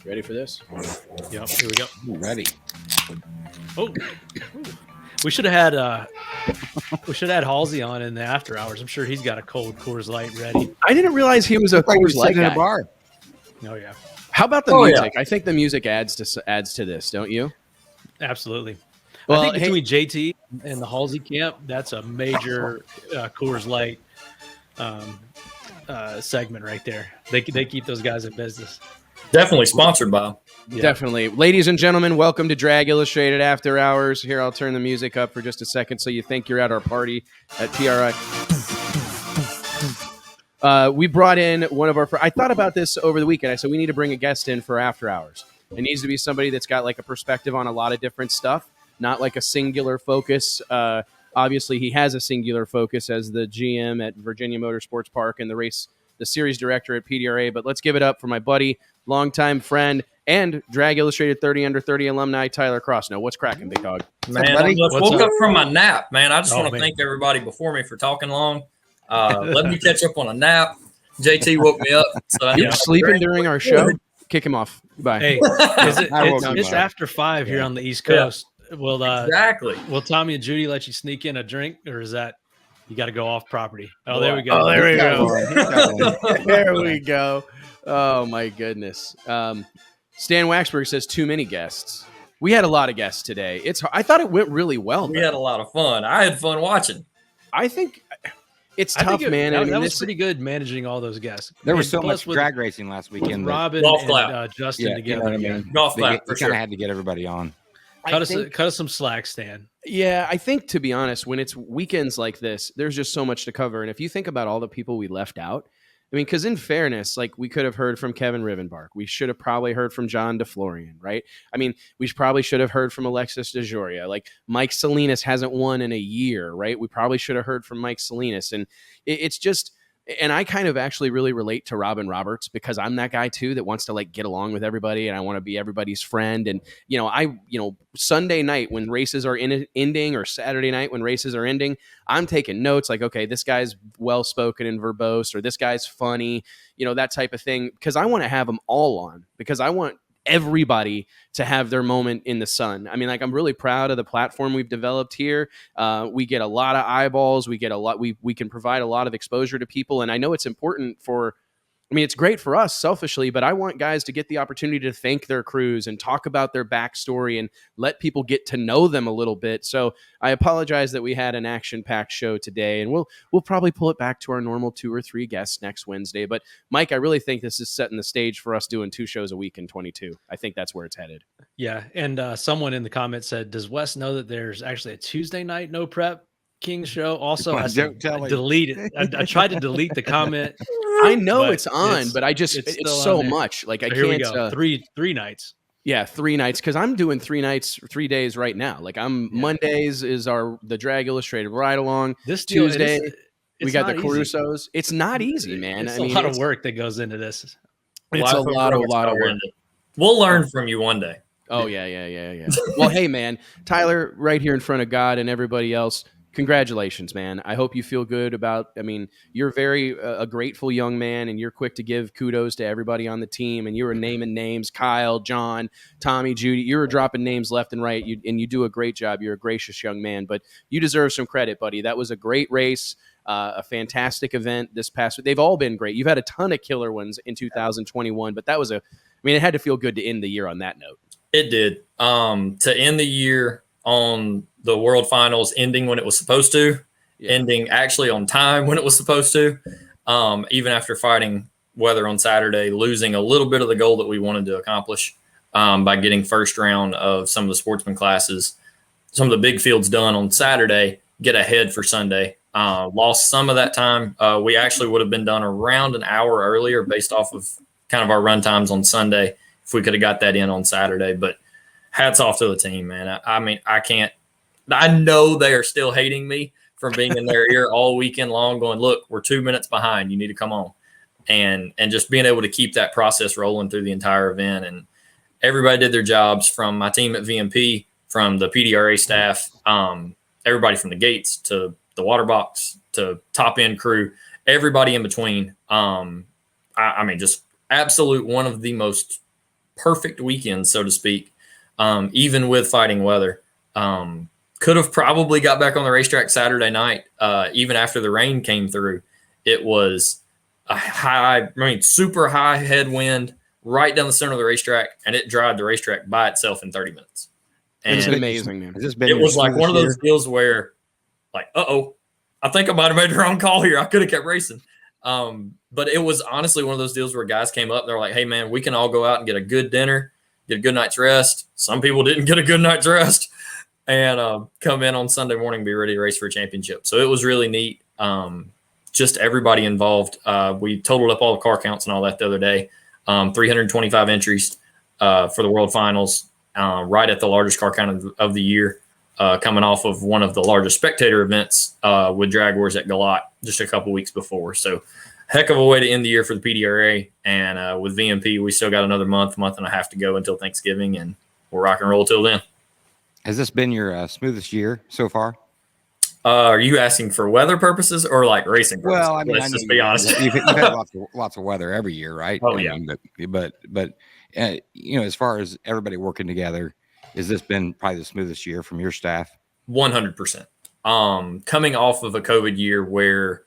Ready for this? Yep. Here we go. Ready. Oh, we should have had Halsey on in the after hours. I'm sure he's got a cold Coors Light ready. I didn't realize he was a Coors Light in a guy. bar. Oh yeah, How about the music? Yeah. I think the music adds to this, don't you? absolutely. Well, I think between JT and the Halsey camp, that's a major Coors Light segment right there. They keep those guys in business. Definitely sponsored by them. Yeah. Definitely. Ladies and gentlemen, welcome to Drag Illustrated After Hours. Here, I'll turn the music up for just a second so you think you're at our party at PRI. We brought in one of our... I thought about this over the weekend. I said, we need to bring a guest in for After Hours. It needs to be somebody that's got like a perspective on a lot of different stuff, not like a singular focus. Obviously, he has a singular focus as the GM at Virginia Motorsports Park and the series director at PDRA. But let's give it up for my buddy, longtime friend, and Drag Illustrated 30 Under 30 alumni, Tyler Crossnoe. What's cracking, big dog? Man, I woke up from my nap, man. I just want to thank everybody before me for talking long. Let me catch up on a nap. JT woke me up. So you were sleeping during our show? Kick him off. Bye. Hey, it's after 5 here on the East Coast. Yeah. Exactly. Will Tommy and Judy let you sneak in a drink, or is that you got to go off property? Oh, there we go. Oh, there we go. There we go. Oh, my goodness. Stan Waxberg says too many guests. We had a lot of guests today. I thought it went really well. We had a lot of fun. I had fun watching. I think it's tough, man. That was pretty good managing all those guests. There was so much drag racing last weekend. Robin and Justin together. You know what I mean? Golf clap. We kind of had to get everybody on. Cut us some slack, Stan. Yeah, I think, to be honest, when it's weekends like this, there's just so much to cover. And if you think about all the people we left out, I mean, because in fairness, like we could have heard from Kevin Rivenbark. We should have probably heard from John DeFlorian, right? I mean, we probably should have heard from Alexis DeJoria. Like Mike Salinas hasn't won in a year, right? We probably should have heard from Mike Salinas. And it's just... And I kind of actually really relate to Robin Roberts because I'm that guy too that wants to like get along with everybody and I want to be everybody's friend. And, Sunday night when races are ending or Saturday night when races are ending, I'm taking notes like, okay, this guy's well-spoken and verbose or this guy's funny, that type of thing. Because I want to have them all on because I want everybody to have their moment in the sun. I mean, like, I'm really proud of the platform we've developed here. We get a lot of eyeballs. We get a lot. We can provide a lot of exposure to people. And I know it's important it's great for us selfishly, but I want guys to get the opportunity to thank their crews and talk about their backstory and let people get to know them a little bit. So I apologize that we had an action-packed show today, and we'll probably pull it back to our normal 2 or 3 guests next Wednesday. But Mike, I really think this is setting the stage for us doing 2 shows a week in 22. I think that's where it's headed. Yeah, and someone in the comments said, "Does Wes know that there's actually a Tuesday night no prep King show?" Also, I delete it. I tried to delete the comment. I know it's on, but it's so much. Like I so here can't. We go. Three nights. Yeah, 3 nights because I'm doing 3 nights, 3 days right now. Like Mondays is the Drag Illustrated ride along. This Tuesday we got the Carusos. It's not easy, man. It's a lot of work that goes into this. It's a lot of work. We'll learn from you one day. Oh yeah. Well, hey man, Tyler, right here in front of God and everybody else. Congratulations, man. I hope you feel good about, you're very a grateful young man and you're quick to give kudos to everybody on the team and you were naming names, Kyle, John, Tommy, Judy, you were dropping names left and right and you do a great job. You're a gracious young man, but you deserve some credit, buddy. That was a great race, a fantastic event this past week. They've all been great. You've had a ton of killer ones in 2021, but that was it had to feel good to end the year on that note. It did. To end the year on the World Finals ending when it was supposed to, ending actually on time when it was supposed to, even after fighting weather on Saturday, losing a little bit of the goal that we wanted to accomplish by getting first round of some of the sportsman classes, some of the big fields done on Saturday, get ahead for Sunday. Lost some of that time. We actually would have been done around an hour earlier based off of kind of our run times on Sunday if we could have got that in on Saturday. But hats off to the team, man. I know they are still hating me from being in their ear all weekend long going, look, we're 2 minutes behind. You need to come on. And just being able to keep that process rolling through the entire event. And everybody did their jobs from my team at VMP, from the PDRA staff, everybody from the gates to the water box to top end crew, everybody in between. Just absolute one of the most perfect weekend, so to speak, even with fighting weather. Could have probably got back on the racetrack Saturday night, even after the rain came through. It was a super high headwind right down the center of the racetrack, and it dried the racetrack by itself in 30 minutes. And it's amazing, man. It was like one of those deals where, like, I think I might have made the wrong call here. I could have kept racing. But it was honestly one of those deals where guys came up and they're like, hey, man, we can all go out and get a good dinner, get a good night's rest. Some people didn't get a good night's rest. And come in on Sunday morning, be ready to race for a championship. So it was really neat. Just everybody involved. We totaled up all the car counts and all that the other day. 325 entries for the World Finals, right at the largest car count of the year, coming off of one of the largest spectator events with Drag Wars at Galat just a couple weeks before. So heck of a way to end the year for the PDRA. And with VMP, we still got another month and a half to go until Thanksgiving, and we'll rock and roll till then. Has this been your smoothest year so far? Are you asking for weather purposes or like racing purposes? Well, I mean, let's just be honest. You've had lots of weather every year, right? Oh, I yeah. mean, but as far as everybody working together, has this been probably the smoothest year from your staff? 100%. Coming off of a COVID year where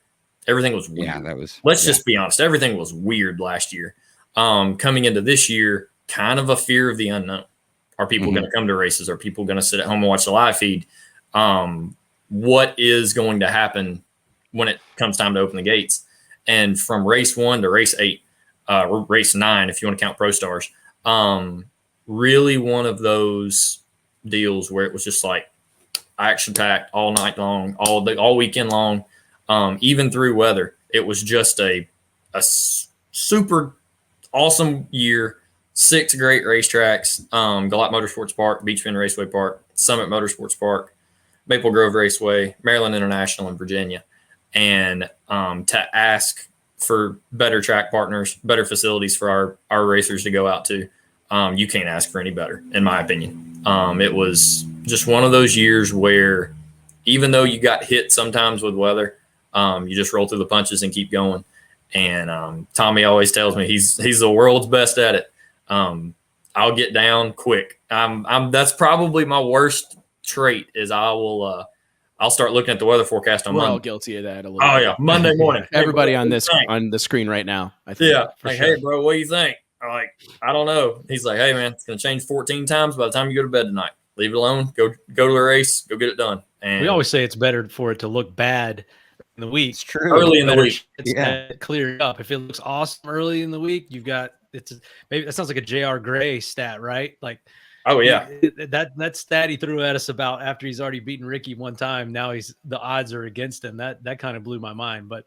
everything was weird. Yeah, Let's just be honest. Everything was weird last year. Coming into this year, kind of a fear of the unknown. Are people going to come to races? Are people going to sit at home and watch the live feed? What is going to happen when it comes time to open the gates? And from race 1 to race 8, or race 9, if you want to count Pro Stars, really one of those deals where it was just like action packed all night long, all weekend long, even through weather. It was just a super awesome year. 6 great racetracks, Galat Motorsports Park, Beachbend Raceway Park, Summit Motorsports Park, Maple Grove Raceway, Maryland International, and Virginia. And to ask for better track partners, better facilities for our racers to go out to, you can't ask for any better, in my opinion. It was just one of those years where even though you got hit sometimes with weather, you just roll through the punches and keep going. And Tommy always tells me he's the world's best at it. I'll get down quick. That's probably my worst trait is I'll start looking at the weather forecast on We're Monday. all guilty of that a little bit. Yeah, Monday morning. Everybody hey, bro, on the screen right now. I think. Yeah, for like, sure. hey, bro, what do you think? I'm like, I don't know. He's like, hey, man, it's going to change 14 times by the time you go to bed tonight. Leave it alone. Go to the race. Go get it done. And we always say it's better for it to look bad in the week. It's true. Early in the week. It's cleared up. If it looks awesome early in the week, you've got maybe that sounds like a JR Gray stat, right? Like, oh yeah, that stat he threw at us about after he's already beaten Ricky one time. Now the odds are against him. That kind of blew my mind. But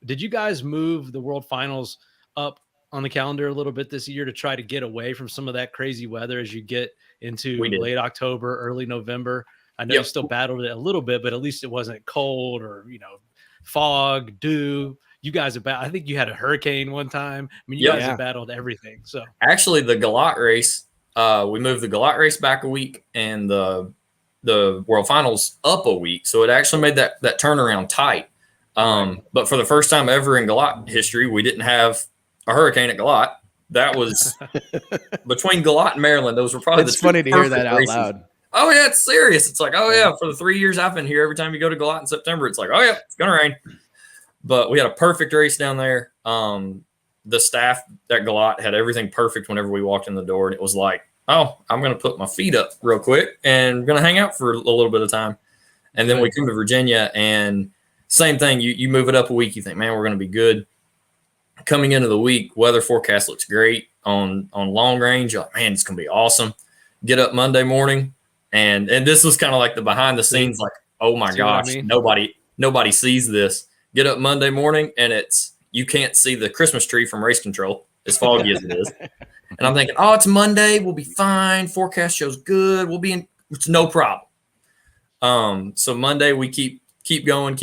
did you guys move the World Finals up on the calendar a little bit this year to try to get away from some of that crazy weather as you get into late October, early November? I know you still battled it a little bit, but at least it wasn't cold or fog, dew. You guys I think you had a hurricane one time. I mean, you guys have battled everything. So actually, the Galat race, we moved the Galat race back a week and the World Finals up a week. So it actually made that turnaround tight. But for the first time ever in Galat history, we didn't have a hurricane at Galat. That was between Galat and Maryland. Those were probably It's funny to hear that out loud. Oh, yeah, it's serious. It's like, oh, yeah, for the 3 years I've been here, every time you go to Galat in September, it's like, oh, yeah, it's going to rain. But we had a perfect race down there. The staff at Galat had everything perfect whenever we walked in the door. And it was like, oh, I'm going to put my feet up real quick and going to hang out for a little bit of time. And then we come to Virginia and same thing. You move it up a week. You think, man, we're going to be good. Coming into the week, weather forecast looks great on long range. You're like, man, it's going to be awesome. Get up Monday morning. And this was kind of like the behind the scenes, like, oh my gosh, nobody sees this. Get up Monday morning and you can't see the Christmas tree from race control, as foggy as it is. And I'm thinking, oh, it's Monday. We'll be fine. Forecast shows good. It's no problem. So Monday we keep going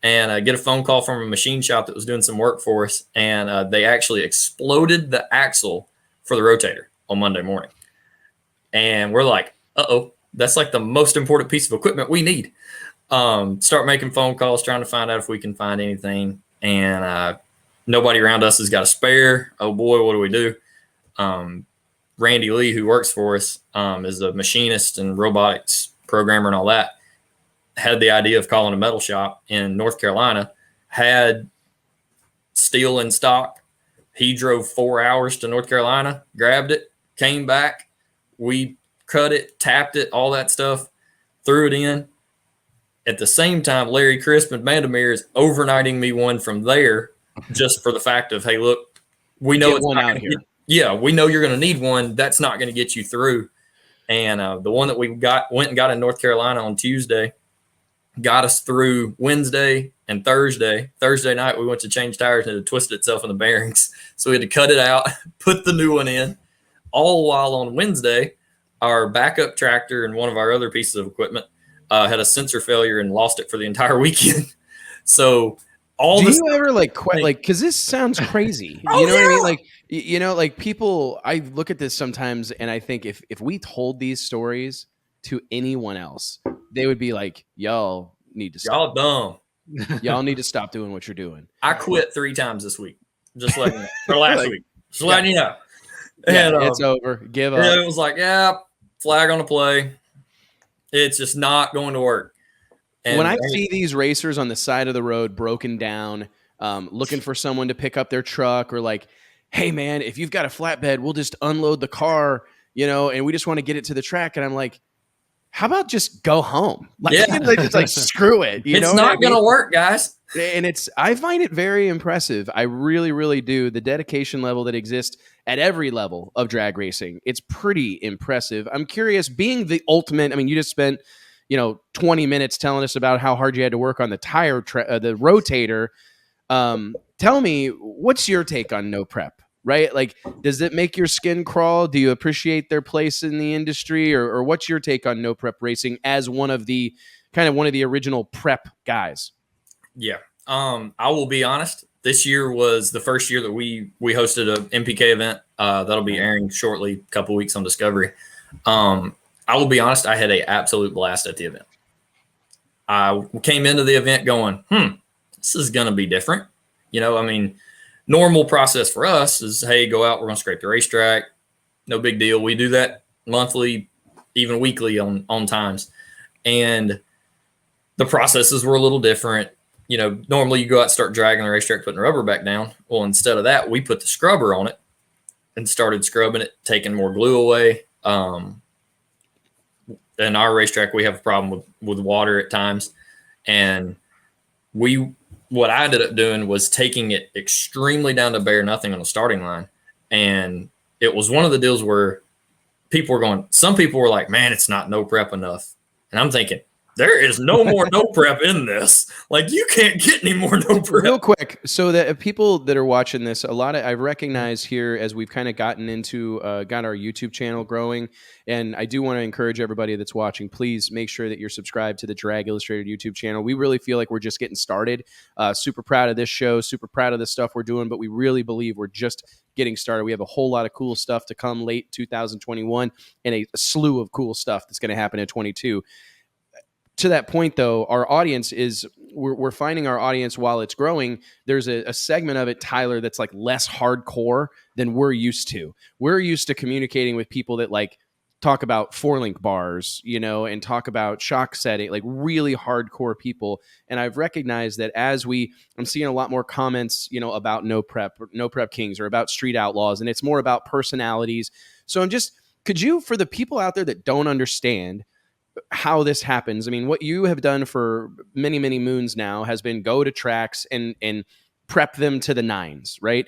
and get a phone call from a machine shop that was doing some work for us. And they actually exploded the axle for the rotator on Monday morning. And we're like, uh-oh, that's like the most important piece of equipment we need. Start making phone calls, trying to find out if we can find anything. And nobody around us has got a spare. Oh, boy, what do we do? Randy Lee, who works for us, is a machinist and robotics programmer and all that, had the idea of calling a metal shop in North Carolina, had steel in stock. He drove 4 hours to North Carolina, grabbed it, came back. We cut it, tapped it, all that stuff, threw it in. At the same time, Larry Crisp and Vandermeer is overnighting me one from there just for the fact of, hey, look, we know it's one not out here. Yeah, we know you're going to need one. That's not going to get you through. And the one that we went and got in North Carolina on Tuesday got us through Wednesday and Thursday. Thursday night, we went to change tires and it twisted itself in the bearings. So we had to cut it out, put the new one in. All while on Wednesday, our backup tractor and one of our other pieces of equipment had a sensor failure and lost it for the entire weekend. So do you ever because this sounds crazy. Oh, you know what I yeah. mean? Like people, I look at this sometimes and I think if we told these stories to anyone else, they would be like, y'all need to stop. Y'all dumb. Y'all need to stop doing what you're doing. I quit 3 times this week. Just letting you know. Or last week. Just letting you know. Yeah, And, it's over. Give up. Yeah, it was like, flag on the play. It's just not going to work. And when I see these racers on the side of the road broken down, looking for someone to pick up their truck, or like, hey man, if you've got a flatbed, we'll just unload the car, and we just want to get it to the track. And I'm like, how about just go home? Like, just like screw it. It's not going to work, guys. And I find it very impressive. I really, really do. The dedication level that exists at every level of drag racing, it's pretty impressive. I'm curious, being the ultimate, I mean, you just spent 20 minutes telling us about how hard you had to work on the tire, the rotator. Tell me, what's your take on no prep, right? Like, does it make your skin crawl? Do you appreciate their place in the industry, or what's your take on no prep racing as one of the original prep guys? Yeah. I will be honest. This year was the first year that we hosted a MPK event. That'll be airing shortly, a couple weeks on Discovery. I will be honest, I had an absolute blast at the event. I came into the event going, this is going to be different. Normal process for us is, hey, go out, we're going to scrape the racetrack. No big deal. We do that monthly, even weekly on times. And the processes were a little different. Normally you go out and start dragging the racetrack, putting the rubber back down. Well, instead of that, we put the scrubber on it and started scrubbing it, taking more glue away. In our racetrack, we have a problem with water at times. And what I ended up doing was taking it extremely down to bare nothing on the starting line. And it was one of the deals where some people were like, man, it's not no prep enough. And I'm thinking, there is no more no prep in this. Like, you can't get any more no prep. Real quick, so that people that are watching this, I recognize here as we've kind of gotten into, got our YouTube channel growing, and I do want to encourage everybody that's watching, please make sure that you're subscribed to the Drag Illustrated YouTube channel. We really feel like we're just getting started. Super proud of this show, super proud of the stuff we're doing, but we really believe we're just getting started. We have a whole lot of cool stuff to come late 2021, and a slew of cool stuff that's going to happen in 22. To that point, though, our audience is we're finding our audience while it's growing. There's a segment of it, Tyler, that's like less hardcore than we're used to. We're used to communicating with people that like talk about 4-link bars, and talk about shock setting, like really hardcore people. And I've recognized that I'm seeing a lot more comments, about no prep kings, or about street outlaws, and it's more about personalities. So could you, for the people out there that don't understand how this happens, I mean, what you have done for many, many moons now has been go to tracks and prep them to the nines, right?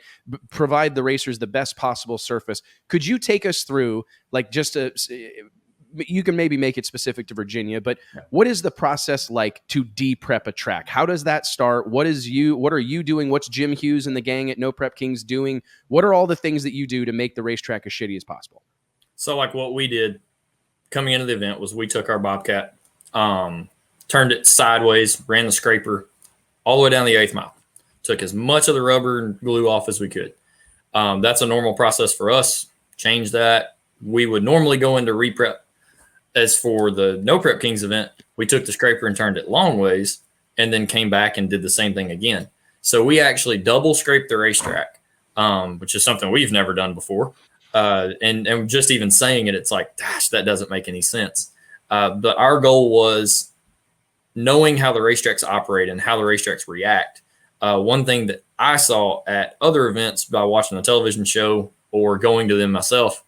Provide the racers the best possible surface. Could you take us through, like, you can maybe make it specific to Virginia, but what is the process like to de-prep a track? How does that start? What are you doing? What's Jim Hughes and the gang at No Prep Kings doing? What are all the things that you do to make the racetrack as shitty as possible? So, like, what we did coming into the event was we took our Bobcat, turned it sideways, ran the scraper all the way down the 8th mile, took as much of the rubber and glue off as we could. That's a normal process for us. Change that. We would normally go into reprep. As for the No Prep Kings event, we took the scraper and turned it long ways and then came back and did the same thing again. So we actually double scraped the racetrack, which is something we've never done before. And just even saying it, it's like, gosh, that doesn't make any sense. But our goal was knowing how the racetracks operate and how the racetracks react. One thing that I saw at other events by watching a television show or going to them myself,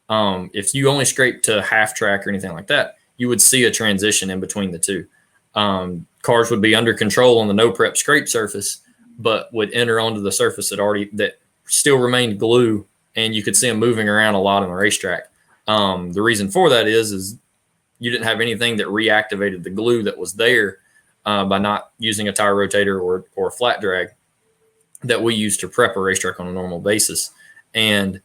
if you only scrape to half track or anything like that, you would see a transition in between the two. Cars would be under control on the no prep scrape surface, but would enter onto the surface that still remained glue, and you could see them moving around a lot on the racetrack. The reason for that is you didn't have anything that reactivated the glue that was there by not using a tire rotator or a flat drag that we use to prep a racetrack on a normal basis. And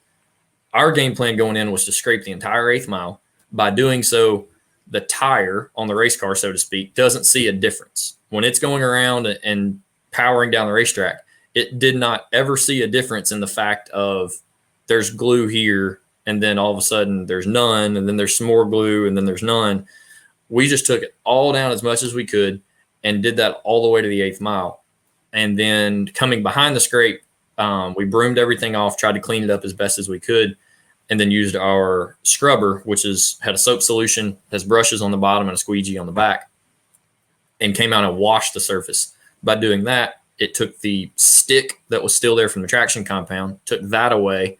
our game plan going in was to scrape the entire 8th mile. By doing so, the tire on the race car, so to speak, doesn't see a difference. When it's going around and powering down the racetrack, it did not ever see a difference in the fact of there's glue here, and then all of a sudden there's none, and then there's some more glue, and then there's none. We just took it all down as much as we could and did that all the way to the 8th mile. And then coming behind the scrape, we broomed everything off, tried to clean it up as best as we could, and then used our scrubber, which had a soap solution, has brushes on the bottom and a squeegee on the back, and came out and washed the surface. By doing that, it took the stick that was still there from the traction compound, took that away,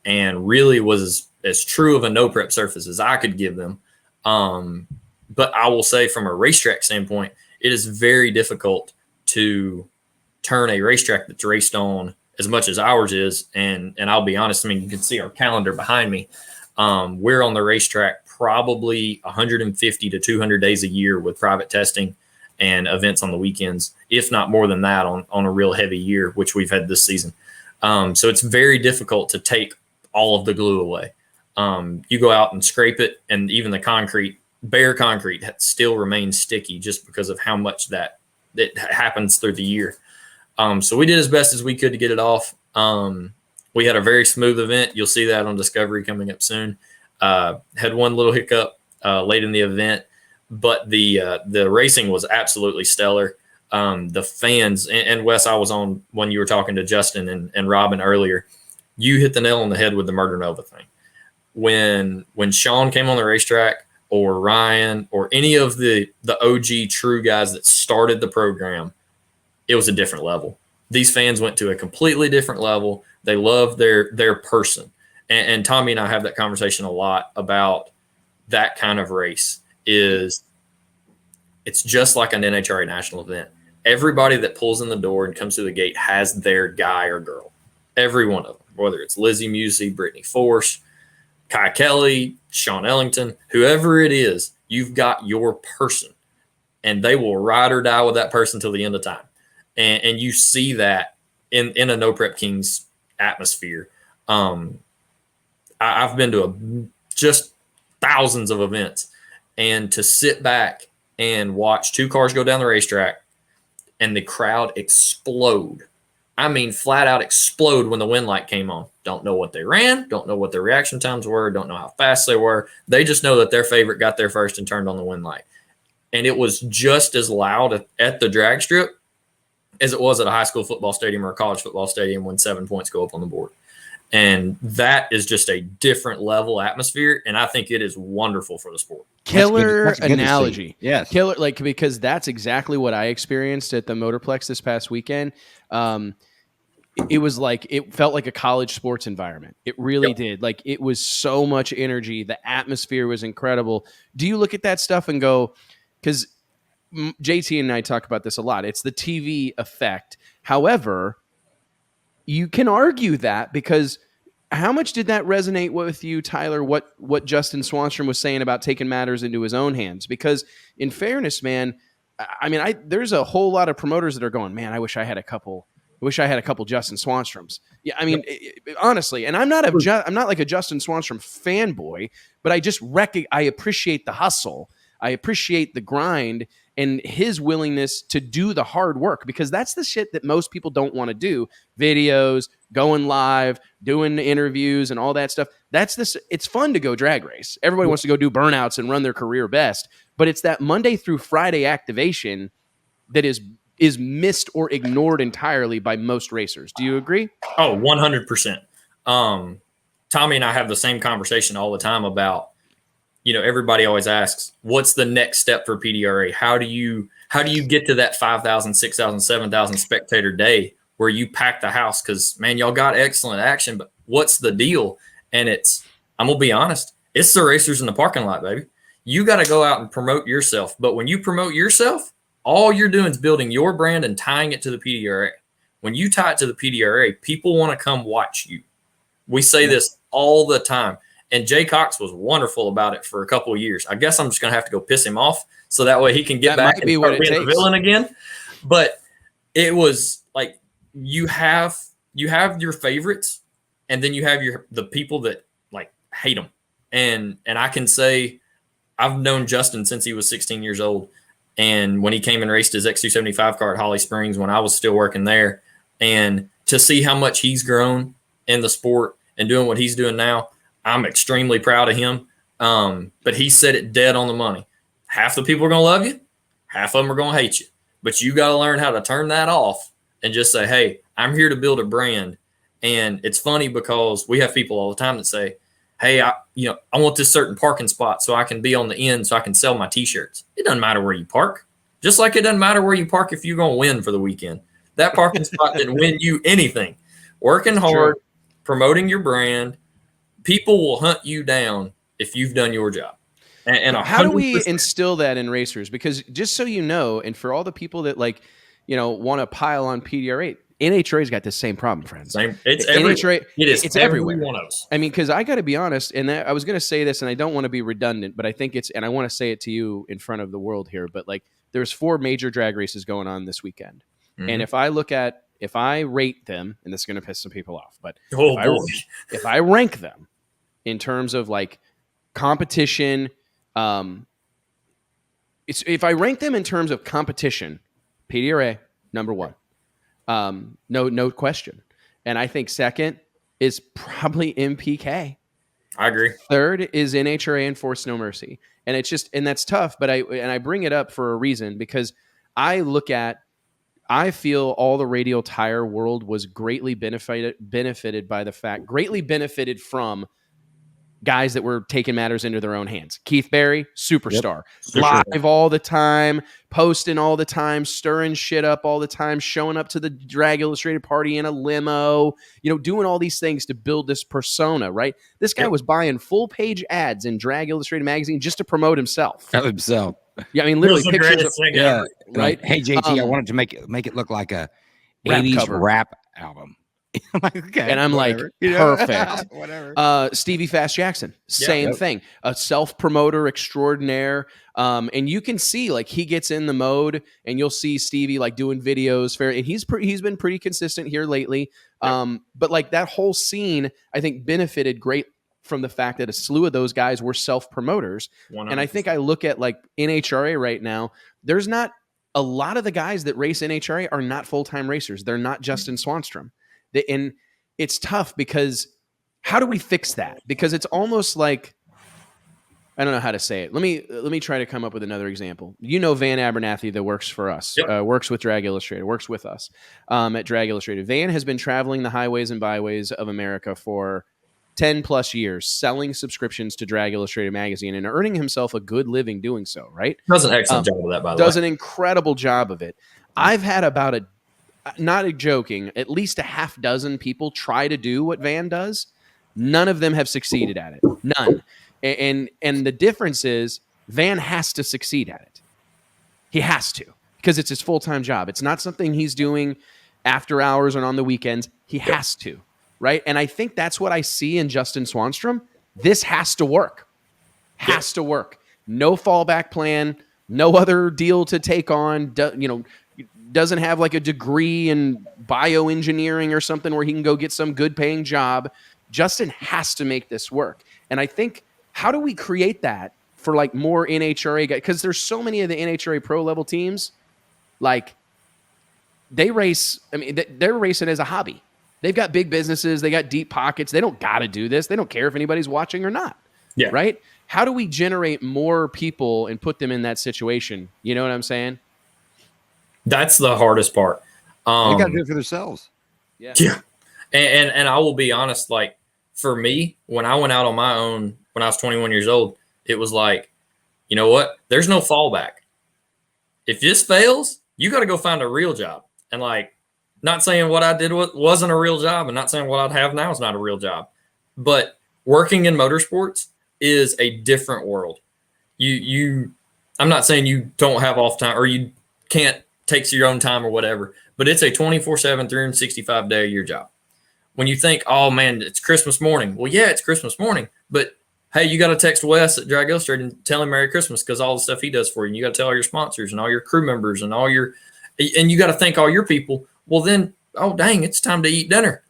and really was as true of a no prep surface as I could give them. But I will say from a racetrack standpoint, it is very difficult to turn a racetrack that's raced on as much as ours is. And I'll be honest, I mean, you can see our calendar behind me. We're on the racetrack probably 150 to 200 days a year with private testing and events on the weekends, if not more than that on a real heavy year, which we've had this season. So it's very difficult to take all of the glue away. You go out and scrape it, and even the bare concrete still remains sticky just because of how much that happens through the year. So we did as best as we could to get it off. We had a very smooth event. You'll see that on Discovery coming up soon. Had one little hiccup late in the event, but the racing was absolutely stellar. The fans, and Wes, I was on when you were talking to Justin and Robin earlier. You hit the nail on the head with the Murder Nova thing. When Sean came on the racetrack, or Ryan, or any of the OG true guys that started the program, it was a different level. These fans went to a completely different level. They love their person. And Tommy and I have that conversation a lot about that kind of race. It's just like an NHRA national event. Everybody that pulls in the door and comes through the gate has their guy or girl. Every one of them, whether it's Lizzie Musey, Brittany Force, Kai Kelly, Sean Ellington, whoever it is, you've got your person, and they will ride or die with that person till the end of time. And you see that in a No Prep Kings atmosphere. I've been to just thousands of events, and to sit back and watch two cars go down the racetrack and the crowd explode. I mean, flat out explode when the wind light came on. Don't know what they ran, don't know what their reaction times were, don't know how fast they were. They just know that their favorite got there first and turned on the wind light. And it was just as loud at the drag strip as it was at a high school football stadium or a college football stadium when 7 points go up on the board. And that is just a different level atmosphere, and I think it is wonderful for the sport. Killer analogy. Yes. Killer, because that's exactly what I experienced at the Motorplex this past weekend. It felt like a college sports environment. It really did. Like, it was so much energy. The atmosphere was incredible. Do you look at that stuff and go, because JT and I talk about this a lot, it's the TV effect. However, you can argue that, because how much did that resonate with you, Tyler, what Justin Swanstrom was saying about taking matters into his own hands? Because in fairness, man, I mean, there's a whole lot of promoters that are going, man, I wish I had a couple Justin Swanstroms. Yeah, I mean, honestly, and I'm not like a Justin Swanstrom fanboy, but I appreciate the hustle. I appreciate the grind and his willingness to do the hard work, because that's the shit that most people don't want to do. Videos, going live, doing interviews and all that stuff. It's fun to go drag race. Everybody wants to go do burnouts and run their career best, but it's that Monday through Friday activation that is missed or ignored entirely by most racers. Do you agree? Oh, 100%. Tommy and I have the same conversation all the time about, everybody always asks, what's the next step for PDRA? How do you get to that 5,000, 6,000, 7,000 spectator day where you pack the house? Because, man, y'all got excellent action, but what's the deal? And I'm going to be honest, it's the racers in the parking lot, baby. You got to go out and promote yourself. But when you promote yourself, all you're doing is building your brand and tying it to the PDRA. When you tie it to the PDRA, people want to come watch you. We say this all the time. And Jay Cox was wonderful about it for a couple of years. I guess I'm just going to have to go piss him off so that way he can get back and start being a villain again. But it was like you have your favorites, and then you have the people that like hate them. And I can say I've known Justin since he was 16 years old. And when he came and raced his X275 car at Holly Springs when I was still working there, and to see how much he's grown in the sport and doing what he's doing now, I'm extremely proud of him. But he said it dead on the money. Half the people are going to love you. Half of them are going to hate you. But you got to learn how to turn that off and just say, hey, I'm here to build a brand. And it's funny because we have people all the time that say, hey, I want this certain parking spot so I can be on the end so I can sell my T-shirts. It doesn't matter where you park. Just like it doesn't matter where you park if you're going to win for the weekend. That parking spot didn't win you anything. Working hard, promoting your brand, people will hunt you down if you've done your job. And how do we instill that in racers? Because just so you know, and for all the people that want to pile on PDRA, NHRA's got the same problem, friends. It's NHRA. It's everywhere. One of us. I mean, because I got to be honest, and I was going to say this, and I don't want to be redundant, but I think and I want to say it to you in front of the world here, but there's 4 major drag races going on this weekend. Mm-hmm. And if I rate them, and this is going to piss some people off, but if I rank them in terms of competition, if I rank them in terms of competition, PDRA number 1, no question. And I think second is probably MPK. I agree. Third is NHRA and Force No Mercy, and and that's tough. But I bring it up for a reason, because I feel all the radial tire world was greatly benefited from guys that were taking matters into their own hands. Keith Berry, superstar, live all the time, posting all the time, stirring shit up all the time, showing up to the Drag Illustrated party in a limo, doing all these things to build this persona, right? This guy was buying full page ads in Drag Illustrated magazine just to promote himself. Yeah, I mean, literally pictures of, right? Hey, JT, I wanted to make it look like a 80s rap album. I'm like, okay, and I'm whatever. Perfect. Whatever. Stevie Fast Jackson, same thing. A self-promoter extraordinaire. And you can see he gets in the mode, and you'll see Stevie doing videos. And he's been pretty consistent here lately. But that whole scene, I think, benefited great from the fact that a slew of those guys were self-promoters. 100%. And I think I look at NHRA right now. There's not a lot of the guys that race NHRA are not full-time racers. They're not Justin Swanstrom. And it's tough because how do we fix that? Because it's almost like, I don't know how to say it. Let me try to come up with another example. Van Abernathy that works for us, works with Drag Illustrated, works with us at Drag Illustrated. Van has been traveling the highways and byways of America for 10 plus years, selling subscriptions to Drag Illustrated magazine and earning himself a good living doing so, right? Does an excellent job of that, by the way. Does an incredible job of it. I've had about not joking, at least a half dozen people try to do what Van does. None of them have succeeded at it. None. And the difference is Van has to succeed at it. He has to, because it's his full-time job. It's not something he's doing after hours and on the weekends. He has to, right? And I think that's what I see in Justin Swanstrom. This has to work. Has to work. No fallback plan, no other deal to take on, doesn't have a degree in bioengineering or something where he can go get some good paying job. Justin has to make this work. And I think, how do we create that for more NHRA guys? Because there's so many of the NHRA pro level teams, they race. I mean, they're racing as a hobby. They've got big businesses. They got deep pockets. They don't got to do this. They don't care if anybody's watching or not. Yeah. Right. How do we generate more people and put them in that situation? You know what I'm saying? That's the hardest part. They got to do it for themselves. Yeah. And I will be honest, for me, when I went out on my own when I was 21 years old, it was like, you know what? There's no fallback. If this fails, you got to go find a real job. And like, not saying what I did wasn't a real job, and not saying what I'd have now is not a real job, but working in motorsports is a different world. I'm not saying you don't have off time or you can't take your own time or whatever, but it's a 24/7, 365 day a year job. When you think, oh man, it's Christmas morning. Well, yeah, it's Christmas morning, but hey, you got to text Wes at Drag Illustrated and tell him Merry Christmas because all the stuff he does for you. And you got to tell all your sponsors and all your crew members and you got to thank all your people. Well, then, oh dang, it's time to eat dinner.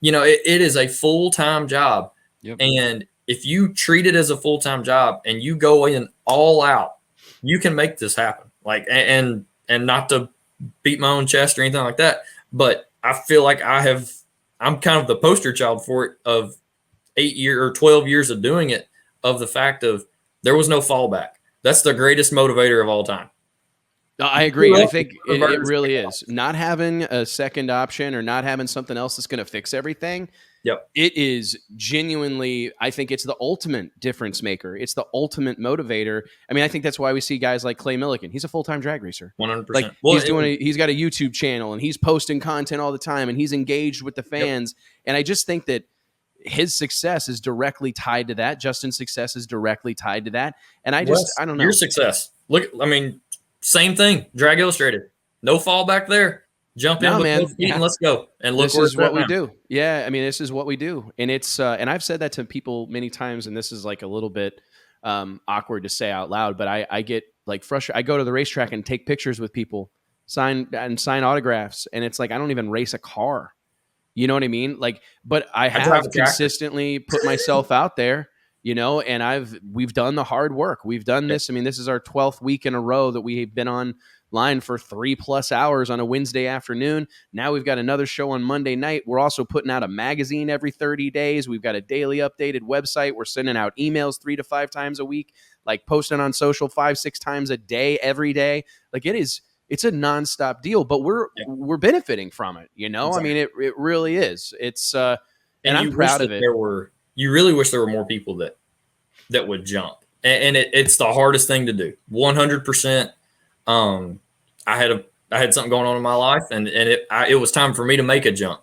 It is a full-time job. Yep. And if you treat it as a full-time job and you go in all out, you can make this happen. Like, and not to beat my own chest or anything like that, but I feel like I'm kind of the poster child for it of 8 years or 12 years of doing it, of the fact of there was no fallback. That's the greatest motivator of all time. I agree. I think it really is. Not having a second option or not having something else that's going to fix everything. Yep. It is genuinely, I think it's the ultimate difference maker. It's the ultimate motivator. I mean, I think that's why we see guys like Clay Millican. He's a full-time drag racer. 100%. Like he's got a YouTube channel and he's posting content all the time and he's engaged with the fans. Yep. And I just think that his success is directly tied to that. Justin's success is directly tied to that. And I don't know. Your success. Look, I mean, same thing. Drag Illustrated. No fallback there. Jump in with both feet and let's go. And look, this is what we do. Yeah, I mean, this is what we do. And it's and I've said that to people many times, and this is like a little bit awkward to say out loud, but I get like frustrated. I go to the racetrack and take pictures with people, sign autographs, and it's like I don't even race a car. You know what I mean? Like, but I have consistently put myself out there, and we've done the hard work. We've done this. I mean, this is our 12th week in a row that we've been online for 3+ hours on a Wednesday afternoon. Now we've got another show on Monday night. We're also putting out a magazine every 30 days. We've got a daily updated website. We're sending out emails 3 to 5 times a week, like posting on social 5-6 times a day, every day. Like it's a nonstop deal, but we're benefiting from it. Exactly. I mean, it really is. It's and I'm proud of it. You really wish there were more people that would jump, and it's the hardest thing to do. 100%. I had something going on in my life, and it was time for me to make a jump.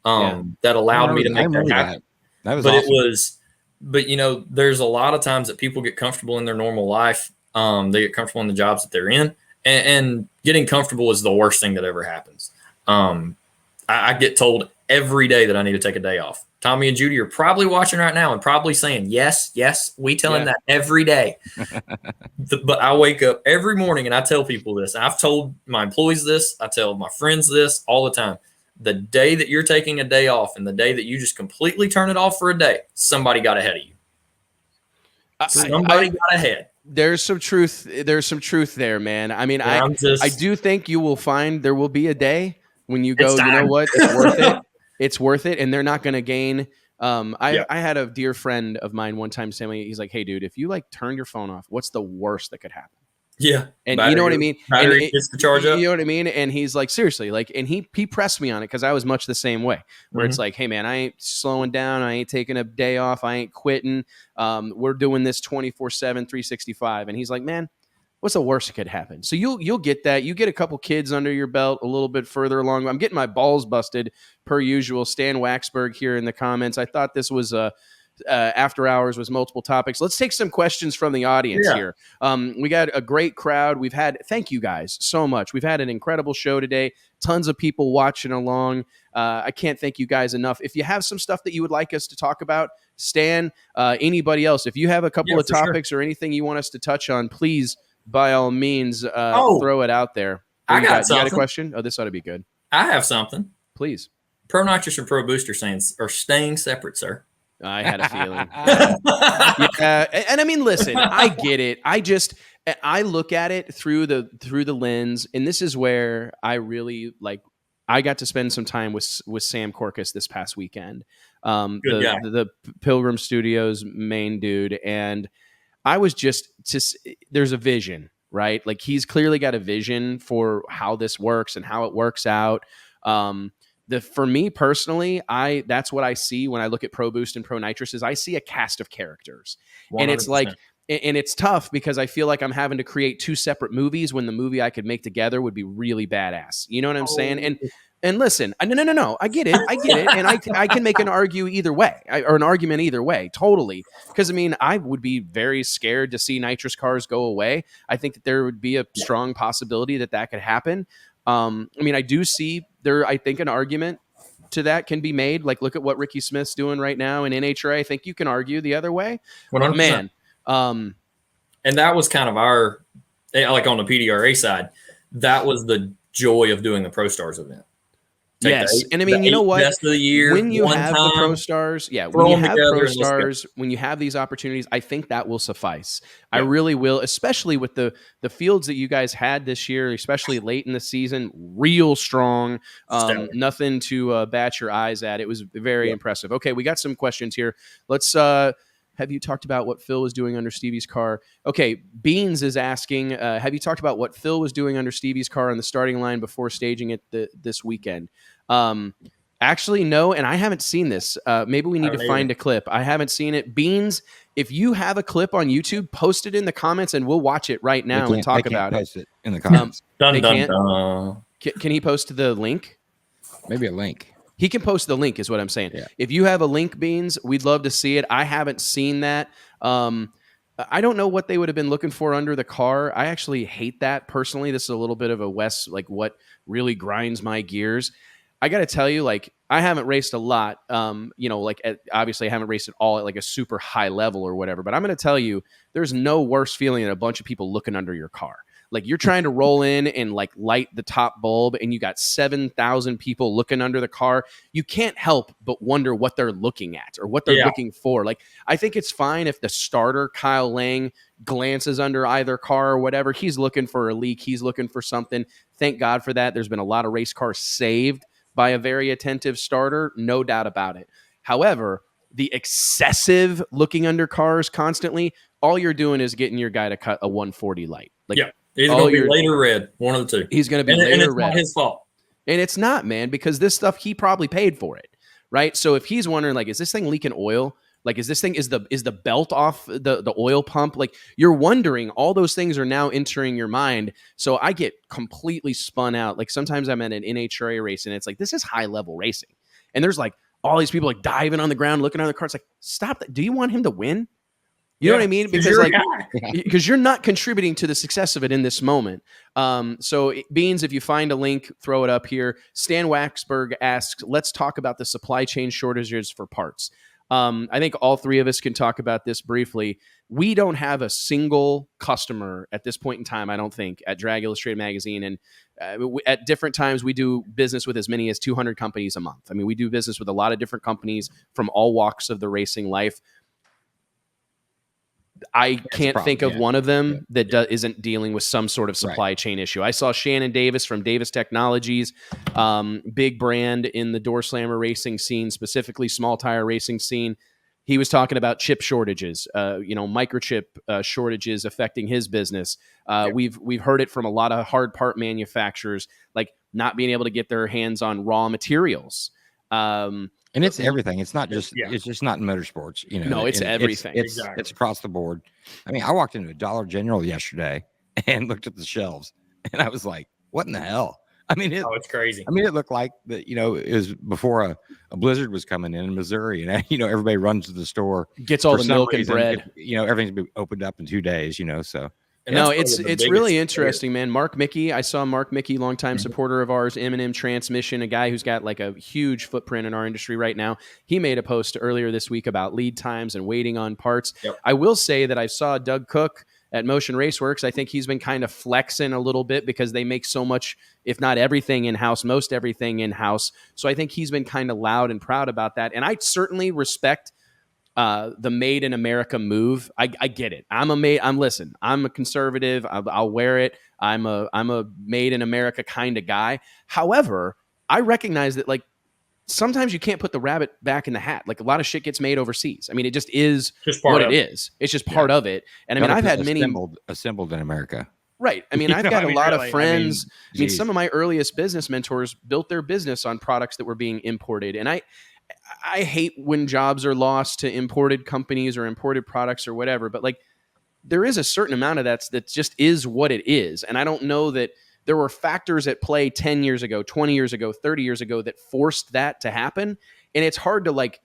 That allowed me to make that happen. That was awesome. But there's a lot of times that people get comfortable in their normal life. They get comfortable in the jobs that they're in. And getting comfortable is the worst thing that ever happens. I get told every day that I need to take a day off. Tommy and Judy are probably watching right now and probably saying, yes, we tell him that every day. But I wake up every morning and I tell people this. I've told my employees this. I tell my friends this all the time. The day that you're taking a day off and the day that you just completely turn it off for a day, somebody got ahead of you. Somebody got ahead. There's some truth there, man. I mean, I do think you will find there will be a day when you go, you know what, it's worth it. It's worth it. And they're not going to gain. I had a dear friend of mine one time saying, he's like, hey dude, if you like turn your phone off, what's the worst that could happen? Yeah. And you know what I mean? Battery gets the charge up. You know what I mean? And he's like, seriously, like, and he pressed me on it because I was much the same way, where it's like, hey man, I ain't slowing down. I ain't taking a day off. I ain't quitting. We're doing this 24/7, 365. And he's like, man, what's the worst that could happen? So you'll get that. You get a couple kids under your belt a little bit further along. I'm getting my balls busted per usual. Stan Waxberg here in the comments. I thought this was After Hours was multiple topics. Let's take some questions from the audience here. We got a great crowd. Thank you guys so much. We've had an incredible show today. Tons of people watching along. I can't thank you guys enough. If you have some stuff that you would like us to talk about, Stan, anybody else, if you have a couple of topics or anything you want us to touch on, please, by all means, throw it out there. You got a question? Oh, this ought to be good. I have something. Please. Pro Nitrous and Pro Booster are staying separate, sir. I had a feeling. And I mean, listen, I get it. I look at it through the lens, and this is where I really like. I got to spend some time with Sam Corcus this past weekend, the Pilgrim Studios main dude, and I was just there's a vision, right? Like he's clearly got a vision for how this works and how it works out. for me personally, that's what I see when I look at Pro Boost and Pro Nitrous is I see a cast of characters. 100%. And it's like, and it's tough because I feel like I'm having to create two separate movies when the movie I could make together would be really badass. You know what I'm saying? And listen, no, I get it. And I can make an argument either way, totally. Because I mean, I would be very scared to see nitrous cars go away. I think that there would be a strong possibility that could happen. I mean, I do see I think an argument to that can be made. Like, look at what Ricky Smith's doing right now in NHRA. I think you can argue the other way. 100%. Man. And that was kind of our, like on the PDRA side, that was the joy of doing the Pro Stars event. Yes, and I mean, you know what? Best of the year, when you have the Pro Stars, when you have Pro Stars, when you have these opportunities, I think that will suffice. Yeah. I really will, especially with the fields that you guys had this year, especially late in the season, real strong. Nothing to bat your eyes at. It was very impressive. Okay, we got some questions here. Let's. Have you talked about what Phil was doing under Stevie's car? Okay, Beans is asking, have you talked about what Phil was doing under Stevie's car on the starting line before staging it this weekend? Actually, no, and I haven't seen this. Maybe we need to find a clip. I haven't seen it. Beans, if you have a clip on YouTube, post it in the comments and we'll watch it right now and talk about it. Post it in the comments. Can he post the link? Maybe a link. He can post the link is what I'm saying. Yeah. If you have a link, Beans, we'd love to see it. I haven't seen that. I don't know what they would have been looking for under the car. I actually hate that personally. This is a little bit of a Wes, like what really grinds my gears. I got to tell you, like, I haven't raced a lot. Obviously I haven't raced at all at like a super high level or whatever, but I'm going to tell you, there's no worse feeling than a bunch of people looking under your car. Like you're trying to roll in and like light the top bulb and you got 7,000 people looking under the car. You can't help but wonder what they're looking at or what they're looking for. Like, I think it's fine if the starter, Kyle Lang, glances under either car or whatever. He's looking for a leak. He's looking for something. Thank God for that. There's been a lot of race cars saved by a very attentive starter. No doubt about it. However, the excessive looking under cars constantly, all you're doing is getting your guy to cut a 140 light. Like, he's going to be later red, one of the two. He's going to be later red. And it's red. not his fault. And it's not, man, because this stuff, he probably paid for it, right? So if he's wondering, like, is this thing leaking oil? Like, is the belt off the oil pump? Like, you're wondering, all those things are now entering your mind. So I get completely spun out. Like, sometimes I'm at an NHRA race and it's like, this is high level racing. And there's like all these people like diving on the ground, looking on the car. It's like, stop that. Do you want him to win? You know what I mean? Because you're not contributing to the success of it in this moment. So Beans, if you find a link, throw it up here. Stan Waxberg asks, let's talk about the supply chain shortages for parts. I think all three of us can talk about this briefly. We don't have a single customer at this point in time, I don't think, at Drag Illustrated Magazine. And at different times, we do business with as many as 200 companies a month. I mean, we do business with a lot of different companies from all walks of the racing life. I can't think of one of them that isn't dealing with some sort of supply chain issue. I saw Shannon Davis from Davis Technologies, big brand in the door slammer racing scene, specifically small tire racing scene. He was talking about chip shortages, microchip shortages affecting his business. We've heard it from a lot of hard part manufacturers, like not being able to get their hands on raw materials. And it's everything. It's not just, it's just not in motorsports, No, it's everything. It's across the board. I mean, I walked into a Dollar General yesterday and looked at the shelves and I was like, what in the hell? I mean, it's crazy. I mean, it looked like that, it was before a blizzard was coming in Missouri and, everybody runs to the store, gets all the milk and bread, everything's been opened up in 2 days, so. No, it's really interesting, man. Mark Mickey, I saw Mark Mickey, longtime supporter of ours, M&M Transmission, a guy who's got like a huge footprint in our industry right now. He made a post earlier this week about lead times and waiting on parts. Yep. I will say that I saw Doug Cook at Motion Raceworks. I think he's been kind of flexing a little bit because they make so much, if not everything in-house, most everything in-house. So I think he's been kind of loud and proud about that. And I certainly respect the made in America move. I get it. I'm a conservative. I'll wear it. I'm a made in America kind of guy. However, I recognize that like sometimes you can't put the rabbit back in the hat. Like a lot of shit gets made overseas. I mean, it just is what it is. It's just part of it. And I mean, I've had many assembled in America. Right. I mean, You I've know, got I a mean, lot really, of friends. I mean, geez. some of my earliest business mentors built their business on products that were being imported. And I hate when jobs are lost to imported companies or imported products or whatever, but like there is a certain amount of that just is what it is. And I don't know that there were factors at play 10 years ago, 20 years ago, 30 years ago that forced that to happen. And it's hard to like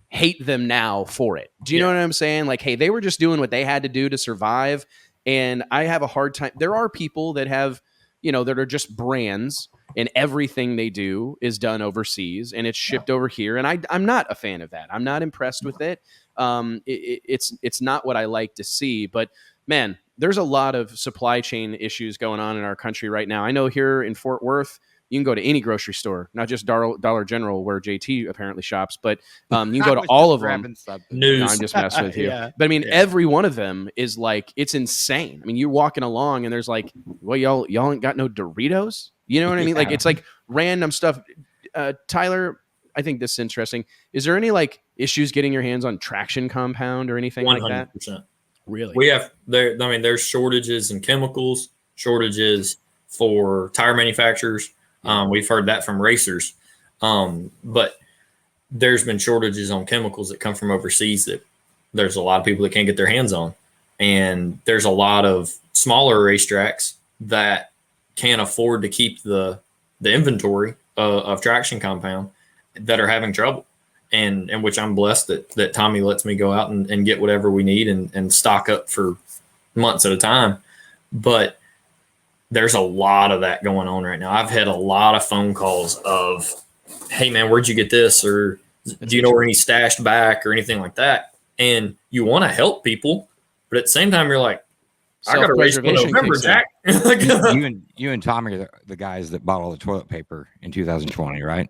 hate them now for it. Do you know what I'm saying? Like, hey, they were just doing what they had to do to survive. And I have a hard time. There are people that have, that are just brands and everything they do is done overseas and it's shipped over here. And I'm not a fan of that. I'm not impressed with it. It's not what I like to see. But man, there's a lot of supply chain issues going on in our country right now. I know here in Fort Worth, you can go to any grocery store, not just Dollar General where JT apparently shops, but you can go to all of them. News. No, I'm just messing with you. Yeah. But I mean, every one of them is like, it's insane. I mean, you're walking along and there's like, well, y'all ain't got no Doritos. You know what I mean? Like, it's like random stuff. Tyler, I think this is interesting. Is there any like issues getting your hands on traction compound or anything 100%. like that? Really? We have there. I mean, there's shortages in chemicals, shortages for tire manufacturers. We've heard that from racers, but there's been shortages on chemicals that come from overseas that there's a lot of people that can't get their hands on. And there's a lot of smaller racetracks that can't afford to keep the inventory of traction compound that are having trouble. And which I'm blessed that Tommy lets me go out and get whatever we need and stock up for months at a time. But there's a lot of that going on right now. I've had a lot of phone calls of, hey man, where'd you get this? Or do you know where any stashed back or anything like that? And you want to help people, but at the same time, you're like, I got to race in November, Jack. you and Tommy are the guys that bought all the toilet paper in 2020, right?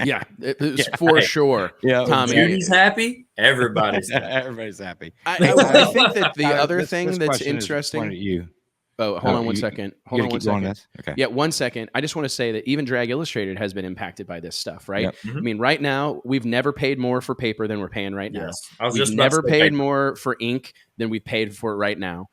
Yeah, it's for sure. Yeah, Tommy. Judy's happy. Everybody's happy. Everybody's happy. I think that the other thing that's interesting. You. Oh, hold on one second. Hold on one second. Okay. Yeah, 1 second. I just want to say that even Drag Illustrated has been impacted by this stuff, right? Yep. I mean, right now we've never paid more for paper than we're paying right now. Yes. I was We've just about never to say paid paper. more for ink than we paid for it right now.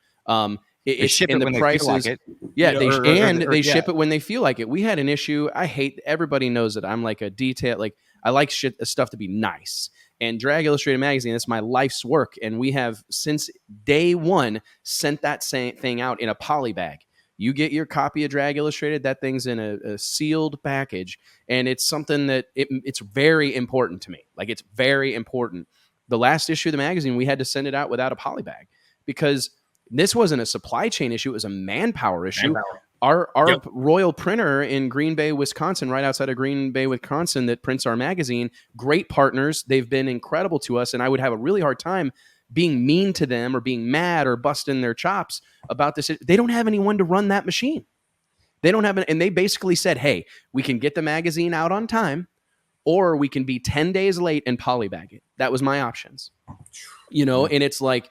They ship it when they feel like it. Yeah, You know, they ship it when they feel like it. We had an issue. Everybody knows that I'm like a detail. Like I like stuff to be nice. And Drag Illustrated magazine, that's my life's work. And we have since day one sent that same thing out in a poly bag. You get your copy of Drag Illustrated, that thing's in a sealed package. And it's something that it's very important to me. Like it's very important. The last issue of the magazine, we had to send it out without a poly bag because this wasn't a supply chain issue. It was a manpower issue. Our Royal printer in Green Bay, Wisconsin, right outside of Green Bay, Wisconsin, that prints our magazine, great partners. They've been incredible to us. And I would have a really hard time being mean to them or being mad or busting their chops about this. They don't have anyone to run that machine. They don't have and they basically said, hey, we can get the magazine out on time or we can be 10 days late and polybag it. That was my options. And it's like,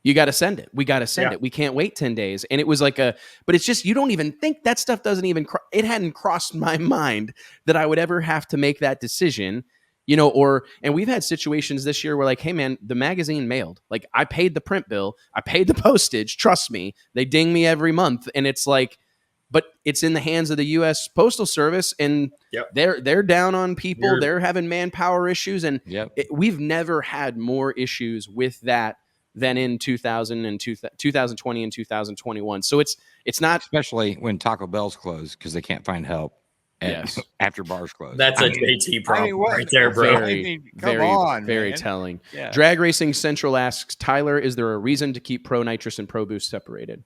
you got to send it. We got to send it. We can't wait 10 days. And it was like but it's just, you don't even think that stuff doesn't even, it hadn't crossed my mind that I would ever have to make that decision, and we've had situations this year where like, hey man, the magazine mailed, like I paid the print bill, I paid the postage, trust me, they ding me every month. And it's like, but it's in the hands of the U.S. Postal Service and they're down on people. They're having manpower issues. And we've never had more issues with that than in 2020 and 2021. So it's not, especially when Taco Bell's closed because they can't find help. After bars close. That's a JT problem right there, bro. Very telling. Yeah. Drag Racing Central asks, Tyler, is there a reason to keep Pro Nitrous and Pro Boost separated?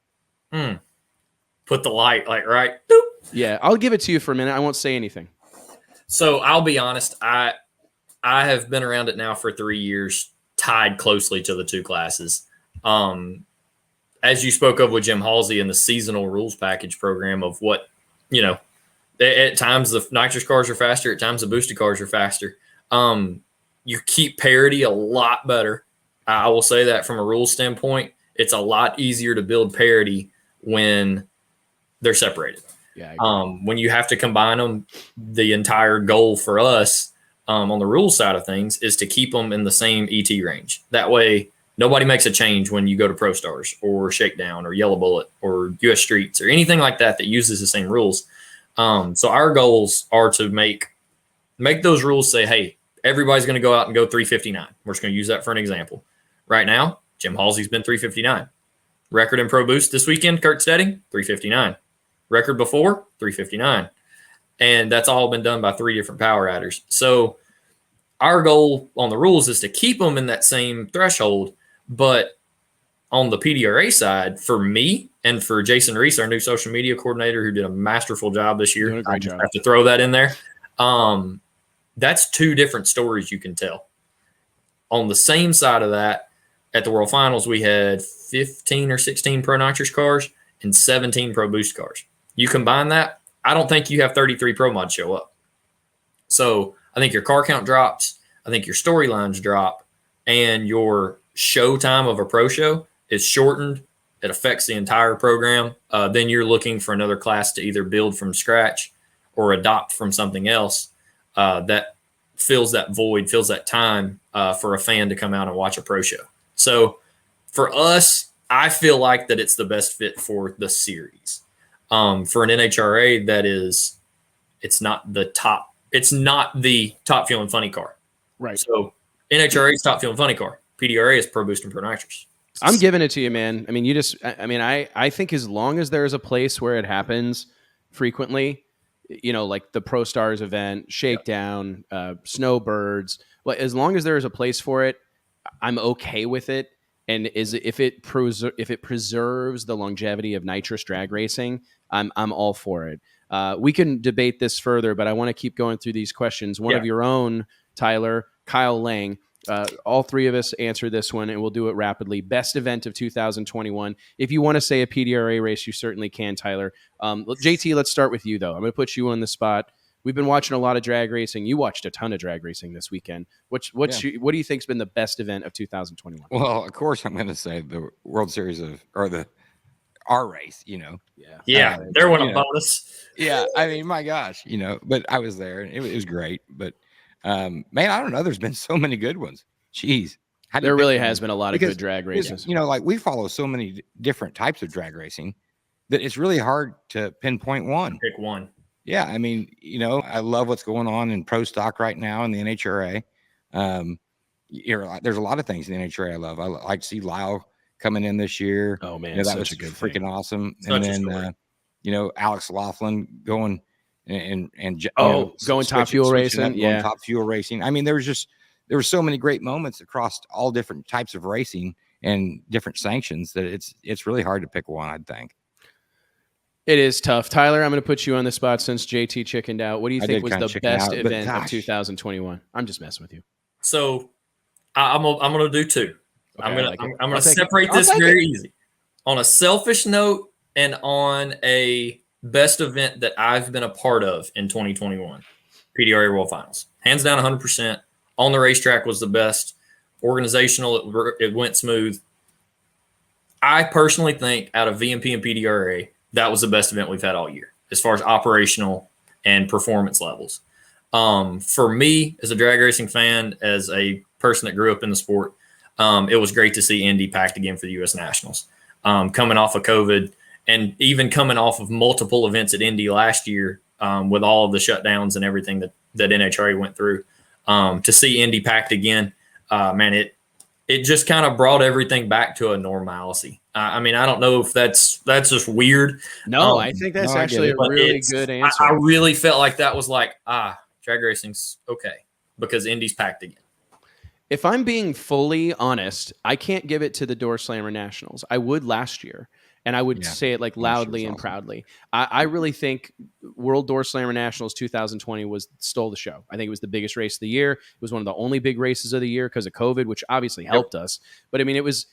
Put the light like right. Doop. Yeah, I'll give it to you for a minute. I won't say anything. So I'll be honest. I have been around it now for 3 years, tied closely to the two classes. As you spoke of with Jim Halsey in the seasonal rules package program of what, at times the nitrous cars are faster, at times the boosted cars are faster. You keep parity a lot better. I will say that from a rules standpoint, it's a lot easier to build parity when they're separated. Yeah. When you have to combine them, the entire goal for us on the rules side of things is to keep them in the same ET range. That way Nobody makes a change when you go to Pro Stars or Shakedown or Yellow Bullet or US Streets or anything like that uses the same rules. So our goals are to make those rules say, hey, everybody's going to go out and go 359. We're just going to use that for an example. Right now, Jim Halsey's been 359. Record in Pro Boost this weekend, Kurt Stedding, 359. Record before, 359. And that's all been done by 3 different power adders. So our goal on the rules is to keep them in that same threshold. But on the PDRA side, for me and for Jason Reese, our new social media coordinator, who did a masterful job this year, I just have to throw that in there. That's 2 different stories you can tell. On the same side of that, at the World Finals, we had 15 or 16 Pro Nitrous cars and 17 Pro Boost cars. You combine that, I don't think you have 33 Pro mods show up. So I think your car count drops. I think your storylines drop, and your show time of a pro show is shortened. It affects the entire program. Then you're looking for another class to either build from scratch or adopt from something else that fills that void, fills that time for a fan to come out and watch a pro show. So for us, I feel like that it's the best fit for the series. For an NHRA, it's not the top fuel and funny car. Right. So NHRA's top fuel and funny car. PDRA is Pro Boost and Pro Nitrous. I'm giving it to you, man. I mean, I think as long as there's a place where it happens frequently, like the Pro Stars event, Shakedown, Snowbirds, as long as there is a place for it, I'm okay with it. And if it preserves the longevity of nitrous drag racing, I'm all for it. We can debate this further, but I want to keep going through these questions. One of your own, Tyler, Kyle Lang. All 3 of us answer this one, and we'll do it rapidly. Best event of 2021. If you want to say a PDRA race, you certainly can, Tyler. JT, let's start with you, though. I'm going to put you on the spot. We've been watching a lot of drag racing. You watched a ton of drag racing this weekend. What do you think has been the best event of 2021? Well, of course, I'm going to say the World Series our race, Yeah, they're one of bonus. Yeah, I mean, my gosh, but I was there, and it was great. But man, I don't know. There's been so many good ones. Jeez, there really has been a lot of good drag races. Like we follow so many different types of drag racing that it's really hard to pinpoint one. Pick one. Yeah, I mean, I love what's going on in pro stock right now in the NHRA. There's a lot of things in the NHRA I love. I like to see Lyle coming in this year. Oh man, that was freaking awesome. Such and then Alex Laughlin going and going top fuel racing. Going top fuel racing. I mean, there were so many great moments across all different types of racing and different sanctions that it's really hard to pick one, I think. It is tough. Tyler, I'm going to put you on the spot since JT chickened out. What do you think was the best event of 2021? I'm just messing with you. So I'm going to do 2. Okay, I'm going to separate this easy. On a selfish note and on a best event that I've been a part of in 2021, PDRA World Finals. Hands down 100%. On the racetrack was the best. Organizational, it went smooth. I personally think out of VMP and PDRA, that was the best event we've had all year as far as operational and performance levels. For me, as a drag racing fan, as a person that grew up in the sport, it was great to see Indy packed again for the U.S. Nationals. Coming off of COVID and even coming off of multiple events at Indy last year with all of the shutdowns and everything that NHRA went through, to see Indy packed again, man, it just kind of brought everything back to a normalcy. I mean, I don't know if that's just weird. No, I think that's actually a really good answer. I really felt like that was like, drag racing's okay because Indy's packed again. If I'm being fully honest, I can't give it to the Door Slammer Nationals. I would last year, and I would say it like loudly and proudly. I really think World Door Slammer Nationals 2020 stole the show. I think it was the biggest race of the year. It was one of the only big races of the year because of COVID, which obviously helped us. But I mean, it was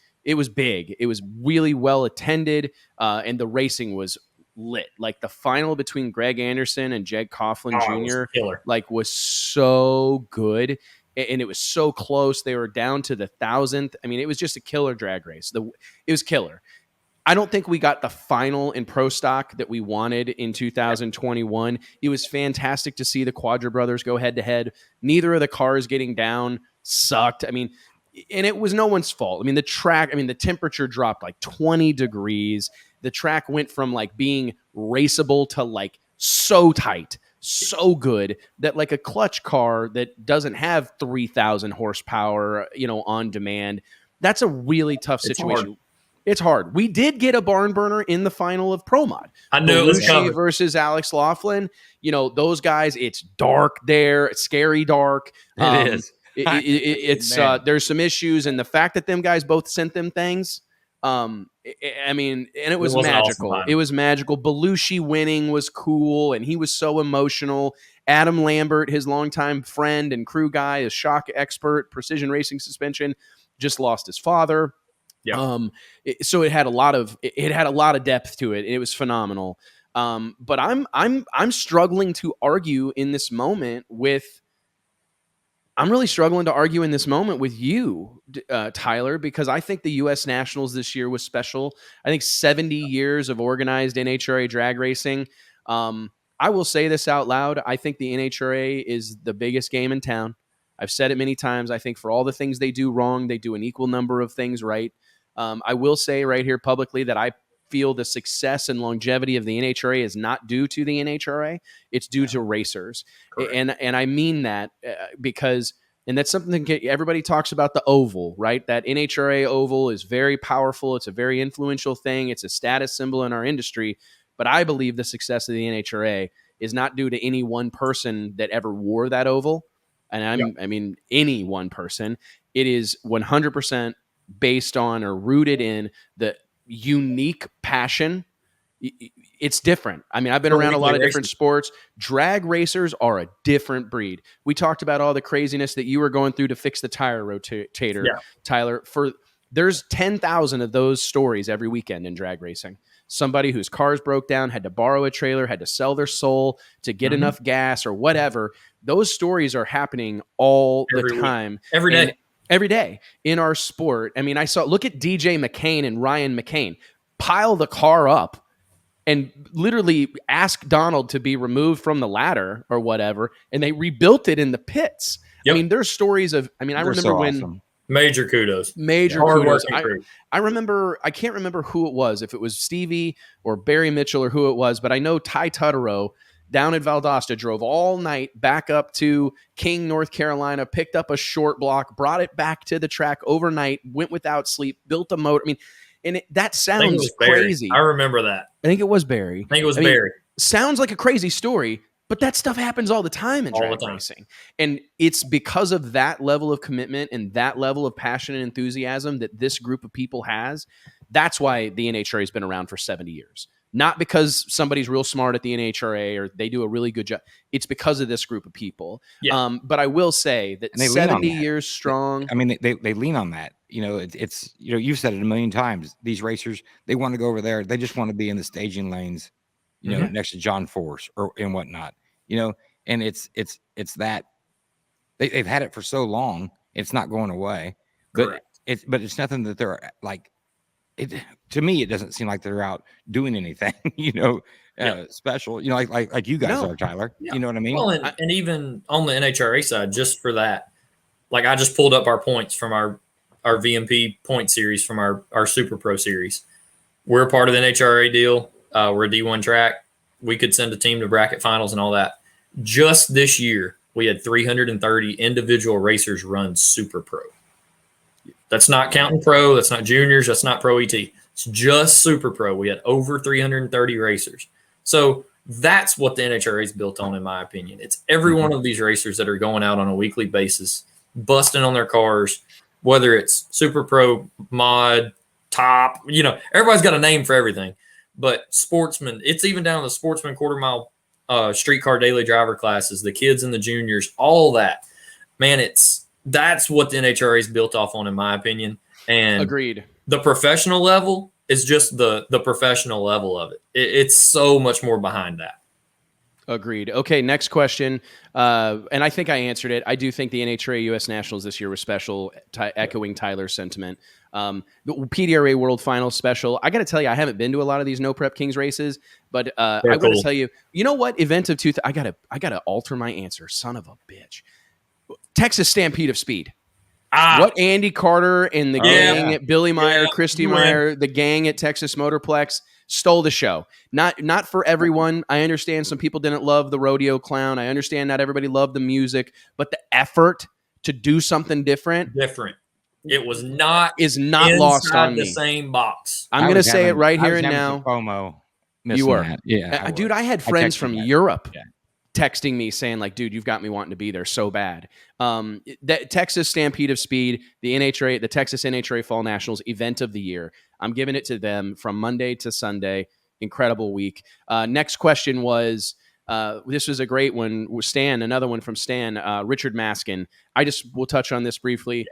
big. It was really well attended, and the racing was lit. Like the final between Greg Anderson and Jed Coughlin Jr. Was so good. And it was so close. They were down to the 1,000th. I mean, it was just a killer drag race. It was killer. I don't think we got the final in pro stock that we wanted in 2021. It was fantastic to see the Quadra brothers go head to head. Neither of the cars getting down sucked. I mean, and it was no one's fault. I mean, the temperature dropped like 20 degrees. The track went from like being raceable to like so tight, so good that like a clutch car that doesn't have 3,000 horsepower, on demand, that's a really tough situation. It's hard. We did get a barn burner in the final of Pro Mod. I knew it was coming. Versus Alex Laughlin. Those guys, it's dark there. It's scary dark. It is. It's there's some issues, and the fact that them guys both sent them things, and it was magical. Awesome. It was magical. Belushi winning was cool, and he was so emotional. Adam Lambert, his longtime friend and crew guy, a shock expert, precision racing suspension, just lost his father. Yeah. So it had a lot of depth to it. It was phenomenal. But I'm struggling to argue in this moment with. I'm really struggling to argue in this moment with you, Tyler, because I think the U.S. Nationals this year was special. I think 70 years of organized NHRA drag racing. I will say this out loud. I think the NHRA is the biggest game in town. I've said it many times. I think for all the things they do wrong, they do an equal number of things right. I will say right here publicly that I feel the success and longevity of the NHRA is not due to the NHRA. It's due to racers. And I mean that because, and that's something that everybody talks about, the oval, right? That NHRA oval is very powerful. It's a very influential thing. It's a status symbol in our industry. But I believe the success of the NHRA is not due to any one person that ever wore that oval. And I mean, any one person. It is 100% based on or rooted in the unique passion. It's different. I mean, I've been around a lot of different sports. Drag racers are a different breed. We talked about all the craziness that you were going through to fix the tire rotator, Tyler. There's 10,000 of those stories every weekend in drag racing. Somebody whose cars broke down, had to borrow a trailer, had to sell their soul to get enough gas or whatever. Those stories are happening all the time. Every day in our sport. I mean, look at DJ McCain and Ryan McCain pile the car up and literally ask Donald to be removed from the ladder or whatever. And they rebuilt it in the pits. Yep. I mean, there's stories of, I remember when awesome. Major kudos. I remember, I can't remember who it was, if it was Stevie or Barry Mitchell or who it was, but I know Ty Tutterow down at Valdosta drove all night back up to King, North Carolina, picked up a short block, brought it back to the track overnight, went without sleep, built a motor. I mean, and that sounds crazy. I remember that. I think it was Barry. Barry. Sounds like a crazy story, but that stuff happens all the time in drag racing. And it's because of that level of commitment and that level of passion and enthusiasm that this group of people has. That's why the NHRA has been around for 70 years. Not because somebody's real smart at the NHRA or they do a really good job. It's because of this group of people. Yeah. But I will say that 70 years strong. I mean, they lean on that. It's you've said it a million times. These racers, they want to go over there. They just want to be in the staging lanes, next to John Force and whatnot. And it's that they've had it for so long. It's not going away. But it's nothing that they're like. To me, it doesn't seem like they're out doing anything, special, like you guys are, Tyler. Yeah. You know what I mean? Well, and even on the NHRA side, just for that, like I just pulled up our points from our VMP point series from our Super Pro series. We're a part of the NHRA deal. We're a D1 track. We could send a team to bracket finals and all that. Just this year, we had 330 individual racers run Super Pro. That's not counting pro. That's not juniors. That's not pro ET. It's just Super Pro. We had over 330 racers. So that's what the NHRA is built on, in my opinion. It's every one of these racers that are going out on a weekly basis, busting on their cars, whether it's Super Pro, mod, top, everybody's got a name for everything. But sportsmen, it's even down to the sportsman quarter mile streetcar daily driver classes, the kids and the juniors, all that. Man, that's what the NHRA is built off on, in my opinion. And agreed. The professional level is just the professional level of it. It's so much more behind that. Agreed. Okay, next question. And I think I answered it. I do think the NHRA U.S. Nationals this year were special, echoing Tyler's sentiment. The PDRA World Finals special. I got to tell you, I haven't been to a lot of these No Prep Kings races, but I'm going to tell you, you know what? Event of I gotta alter my answer. Son of a bitch. Texas Stampede of Speed. What Andy Carter and the gang at Billy Meyer, Christy you win. Meyer, the gang at Texas Motorplex stole the show. Not for everyone. I understand some people didn't love the rodeo clown. I understand not everybody loved the music, but the effort to do something different It was not is not lost on the me. same box. I'm going to say it right here and having now. some FOMO. You were. That. Yeah. Dude, I had friends from Europe Yeah. texting me saying like, dude, you've got me wanting to be there so bad. That Texas Stampede of Speed, the NHRA, the Texas NHRA Fall Nationals event of the year. I'm giving it to them from Monday to Sunday. Incredible week. Next question was, this was a great one. Stan, another one from Stan, Richard Maskin. I just will touch on this briefly. Yeah.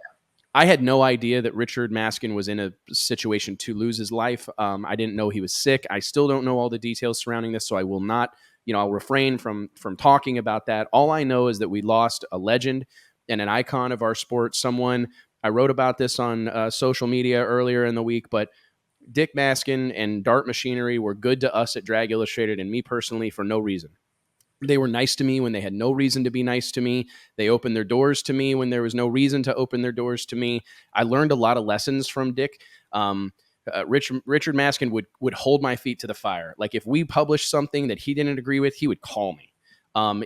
I had no idea that Richard Maskin was in a situation to lose his life. I didn't know he was sick. I still don't know all the details surrounding this, so I will not, I'll refrain from talking about that. All I know is that we lost a legend and an icon of our sport. Someone, I wrote about this on social media earlier in the week, but Dick Maskin and Dart Machinery were good to us at Drag Illustrated and me personally for no reason. They were nice to me when they had no reason to be nice to me. They opened their doors to me when there was no reason to open their doors to me. I learned a lot of lessons from Dick. Richard Maskin would hold my feet to the fire. Like if we published something that he didn't agree with, he would call me.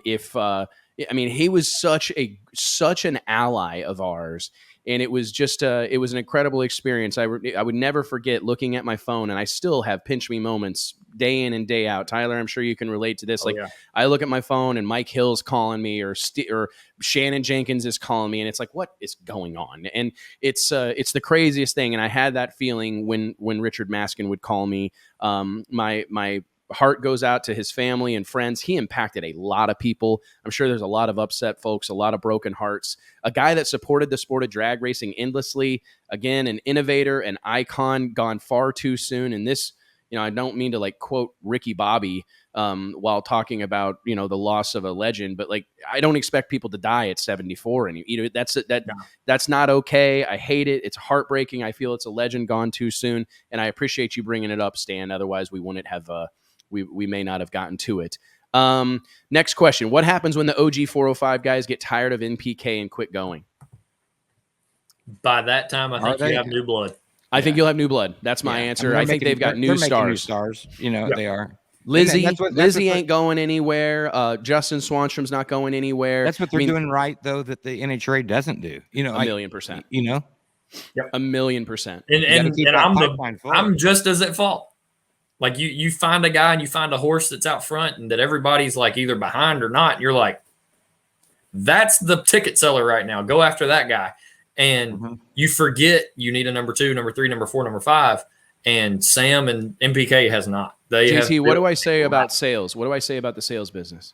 He was such an ally of ours. And it was just it was an incredible experience. I would never forget looking at my phone, and I still have pinch me moments day in and day out. Tyler, I'm sure you can relate to this. I look at my phone and Mike Hill's calling me, or Shannon Jenkins is calling me, and it's like, what is going on? And it's the craziest thing. And I had that feeling when Richard Maskin would call me. My heart goes out to his family and friends. He impacted a lot of people. I'm sure there's a lot of upset folks, a lot of broken hearts. A guy that supported the sport of drag racing endlessly. Again, an innovator, an icon, gone far too soon. And this, I don't mean to like quote Ricky Bobby while talking about, the loss of a legend, but like, I don't expect people to die at 74. And that's not okay. I hate it. It's heartbreaking. I feel it's a legend gone too soon. And I appreciate you bringing it up, Stan. Otherwise we wouldn't have, we may not have gotten to it. Next question. What happens when the OG 405 guys get tired of NPK and quit going? By that time, I think you have new blood. I think you'll have new blood. That's my answer. I think they've got new stars. They are. Lizzie ain't going anywhere. Justin Swanstrom's not going anywhere. That's what they're doing right, though, that the NHRA doesn't do. A million%. Yep. 1,000,000%. And I'm just as at fault. Like you find a guy and you find a horse that's out front and that everybody's like either behind or not. And you're like, that's the ticket seller right now. Go after that guy. And you forget you need a number 2, number 3, number 4, number 5. And Sam and MPK has not. JT, what do I say about sales? What do I say about the sales business?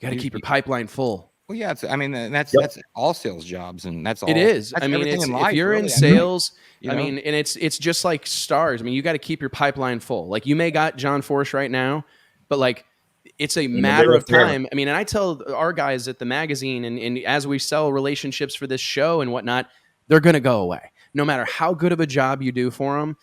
You got to keep your pipeline full. Well, yeah, that's all sales jobs, and that's all. It is. That's if you're in sales, and it's just like stars. You got to keep your pipeline full. Like you may got John Force right now, but like it's a matter of time. And I tell our guys at the magazine, and as we sell relationships for this show and whatnot, they're going to go away, no matter how good of a job you do for them.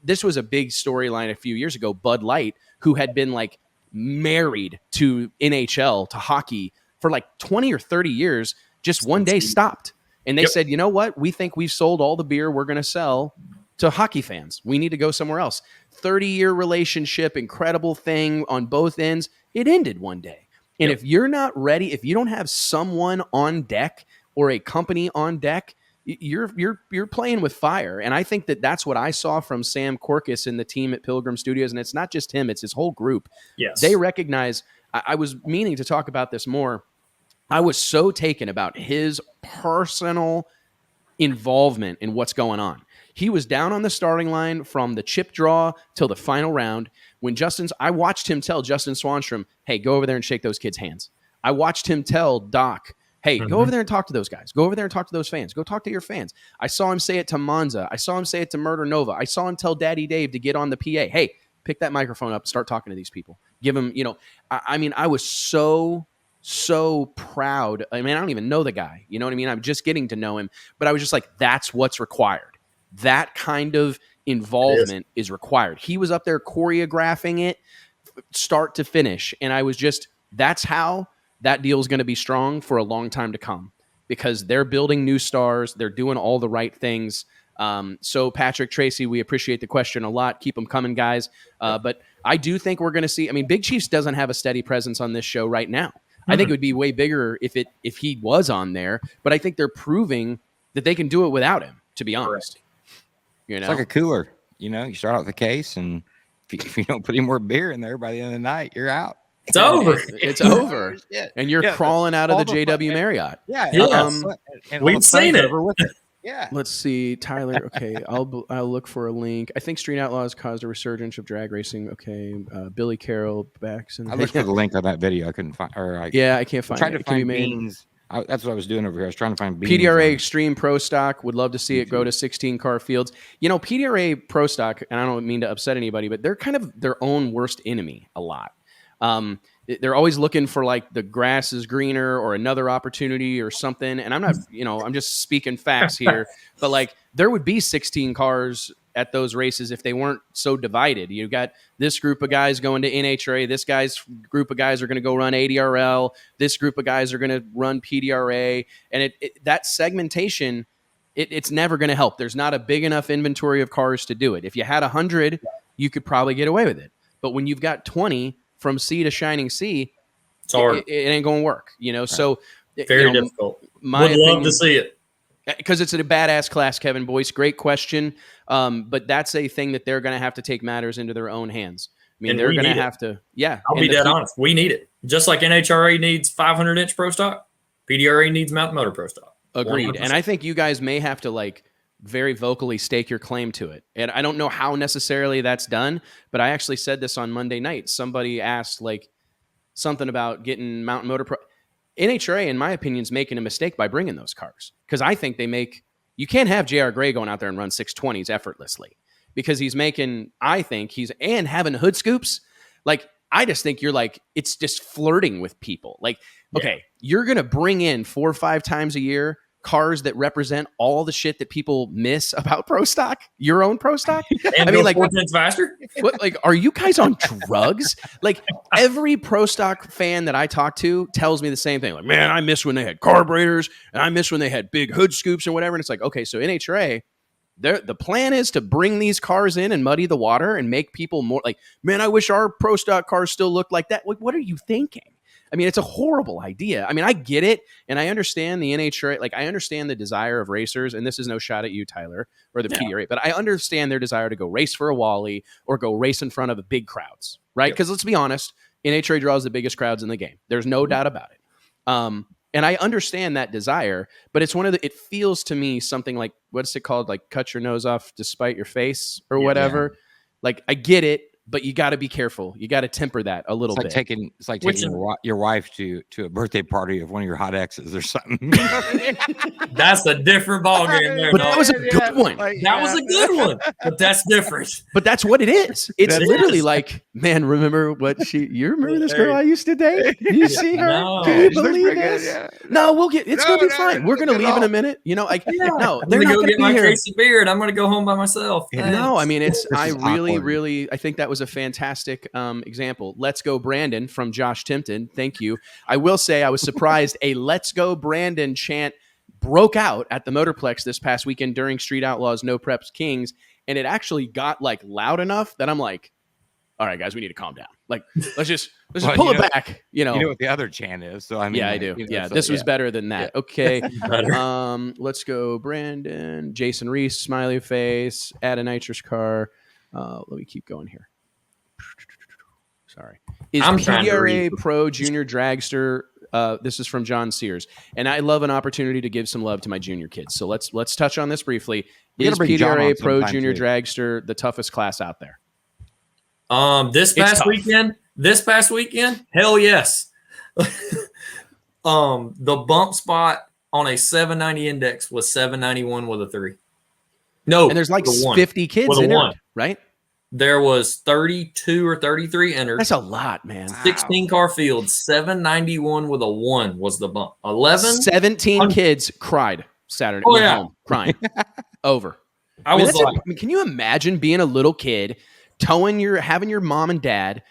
This was a big storyline a few years ago. Bud Light, who had been like married to NHL, to hockey for like 20 or 30 years, just one day stopped. And they said, you know what? We think we've sold all the beer we're going to sell to hockey fans. We need to go somewhere else. 30-year relationship, incredible thing on both ends. It ended one day. And if you're not ready, if you don't have someone on deck or a company on deck, you're playing with fire. And I think that's what I saw from Sam Corcus and the team at Pilgrim Studios. And it's not just him, it's his whole group. Yes. They recognize, I was meaning to talk about this more. I was so taken about his personal involvement in what's going on. He was down on the starting line from the chip draw till the final round. I watched him tell Justin Swanstrom, hey, go over there and shake those kids' hands. I watched him tell Doc, hey, go over there and talk to those guys. Go over there and talk to those fans. Go talk to your fans. I saw him say it to Monza. I saw him say it to Murder Nova. I saw him tell Daddy Dave to get on the PA. Hey, pick that microphone up, start talking to these people. Give them, I was so proud. I don't even know the guy. You know what I mean? I'm just getting to know him. But I was just like, that's what's required. That kind of involvement is required. He was up there choreographing it start to finish. And I was just, that's how that deal is going to be strong for a long time to come. because they're building new stars. They're doing all the right things. So Patrick Tracy, we appreciate the question a lot. Keep them coming, guys. But I do think we're going to see, I mean, Big Chiefs doesn't have a steady presence on this show right now. I think it would be way bigger if he was on there, but I think they're proving that they can do it without him, to be honest. You know? It's like a cooler. You know, you start out with a case, and if you don't put any more beer in there by the end of the night, you're out. It's over. It's over. And you're crawling out of the JW Marriott. Yeah. And we've seen it. Yeah. Let's see, Tyler. Okay, I'll look for a link. I think Street Outlaws caused a resurgence of drag racing. Okay, Billy Carroll backs. I looked for the link on that video. I couldn't find. I can't find. Tried to find beans. That's what I was doing over here. I was trying to find beans. PDRA Extreme Pro Stock would love to see it go to 16 car fields. You know, PDRA Pro Stock, and I don't mean to upset anybody, but they're kind of their own worst enemy a lot. They're always looking for like the grass is greener or another opportunity or something. And I'm not, I'm just speaking facts here, but like there would be 16 cars at those races if they weren't so divided. You got this group of guys going to NHRA. This group of guys are going to go run ADRL. This group of guys are going to run PDRA. And that segmentation, it's never going to help. There's not a big enough inventory of cars to do it. If you had 100, you could probably get away with it. But when you've got 20, from sea to shining sea, it's hard. It ain't going to work, Right. So very difficult. Would love to see it because it's a badass class. Kevin Boyce, great question. But that's a thing that they're going to have to take matters into their own hands. I mean, and they're going to have to. Yeah, I'll be dead honest. We need it, just like NHRA needs 500-inch pro stock. PDRA needs Mountain Motor pro stock. Agreed. 100%. And I think you guys may have to like very vocally stake your claim to it. And I don't know how necessarily that's done, but I actually said this on Monday night. Somebody asked like something about getting Mountain Motor Pro. NHRA, in my opinion, is making a mistake by bringing those cars because I think you can't have JR Gray going out there and run 620s effortlessly because and having hood scoops. Like, I just think you're like, it's just flirting with people. Like, okay, you're going to bring in 4 or 5 times a year cars that represent all the shit that people miss about pro stock, your own pro stock. And I mean, like, 4 tenths faster. What, like, are you guys on drugs? Like, every pro stock fan that I talk to tells me the same thing. Like, man, I miss when they had carburetors and I miss when they had big hood scoops and whatever. And it's like, okay, so NHRA, the plan is to bring these cars in and muddy the water and make people more like, man, I wish our pro stock cars still looked like that. Like, what are you thinking? I mean, it's a horrible idea. I mean, I get it, and I understand the NHRA. Like, I understand the desire of racers, and this is no shot at you, Tyler, or the PDRA, but I understand their desire to go race for a Wally or go race in front of the big crowds, right? Because let's be honest, NHRA draws the biggest crowds in the game. There's no doubt about it. And I understand that desire, but it's it feels to me something like, what's it called? Like, cut your nose off despite your face or whatever. Yeah. Like, I get it. But you got to be careful. You got to temper that a little bit. It's like taking your wife to a birthday party of one of your hot exes or something. That's a different ballgame there. But that was a good one. That was a good one. But that's different. But that's what it is. It's literally like, man, remember what you remember this girl I used to date? You see her? No. Can you believe this? Yeah. No, it's going to be fine. We're going to leave in a minute. No, they're not going to be my here. case of beer and I'm going to go home by myself. No, I mean, I think that was a fantastic example. Let's go Brandon from Josh Timpton. Thank you. I will say I was surprised a Let's Go Brandon chant broke out at the Motorplex this past weekend during Street Outlaws No Preps Kings, and it actually got like loud enough that I'm like, all right, guys, we need to calm down. Like, let's just pull it back. You know what the other chant is. So I mean, yeah, I do. This was better than that. Yeah. Okay. Let's go Brandon, Jason Reese, smiley face, add a nitrous car. Let me keep going here. Sorry. Is PDRA Pro Junior Dragster? This is from John Sears, and I love an opportunity to give some love to my junior kids. So let's touch on this briefly. Is PDRA Pro Junior Dragster the toughest class out there? This past weekend, hell yes. The bump spot on a 790 index was 791 with a 3. No, and there's like 50 kids in it, right? There was 32 or 33 entered. That's a lot, man. 16 car field, 791 with a 1 was the bump. 17 kids cried Saturday. Home, crying. Over. Can you imagine being a little kid, having your mom and dad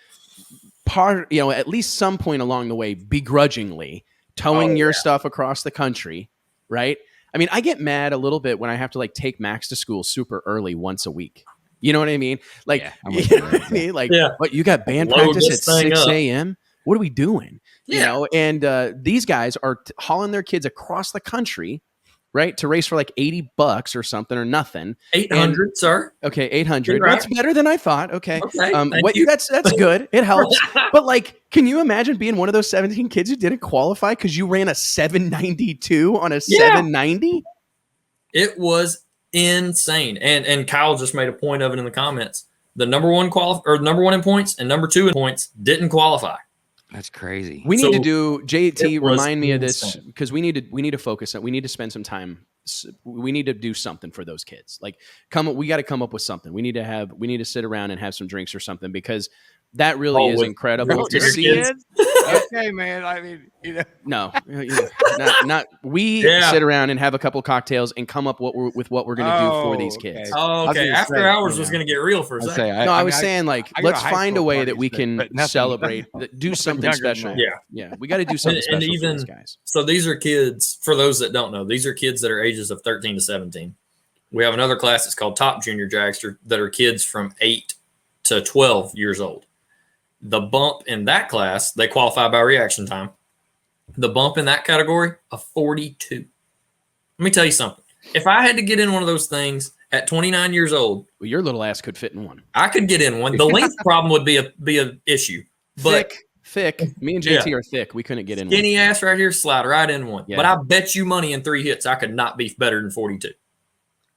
at least some point along the way, begrudgingly towing your stuff across the country, right? I mean, I get mad a little bit when I have to like take Max to school super early once a week. You know what I mean? Like, Yeah, I'm you with know you what there. I mean? Like, Yeah. what, you got band Load practice this at thing 6 up. a.m.? What are we doing? You Yeah. know, and these guys are hauling their kids across the country, right, to race for like $80 or something or nothing. 800, sir. Okay, 800. You're right. That's better than I thought. Okay. Okay, thank you. That's good. It helps. But like, can you imagine being one of those 17 kids who didn't qualify because you ran a 792 on a 790? It was insane. And Kyle just made a point of it in the comments. The number one in points and number 2 in points didn't qualify. That's crazy. We need So to do JT. it was Remind me of this insane. because we need to focus on. We need to spend some time. We need to do something for those kids. Like, we got to come up with something. We need to sit around and have some drinks or something because that really is with incredible to your see. kids? Okay, man. I mean, No, not we Yeah. sit around and have a couple cocktails and come up with what we're going to do for these okay. kids. Oh, I was okay. gonna After say, hours you was know. going to get real for a I second. say, No, I was mean, saying like I go to let's high find a school way that parties, we but can nothing- celebrate, do something younger than special. that. Yeah. We got to do something And special for even these guys. so, these are kids. For those that don't know, these are kids that are ages of 13 to 17. We have another class that's called Top Junior Dragster that are kids from 8 to 12 years old. The bump in that class, they qualify by reaction time. The bump in that category, a 42. Let me tell you something. If I had to get in one of those things at 29 years old, Well, your little ass could fit in one. I could get in one. The length problem would be a issue. But Thick. Me and JT are thick. We couldn't get in one. skinny ass right here, slide right in one. Yeah. But I bet you money in 3 hits, I could not be better than 42.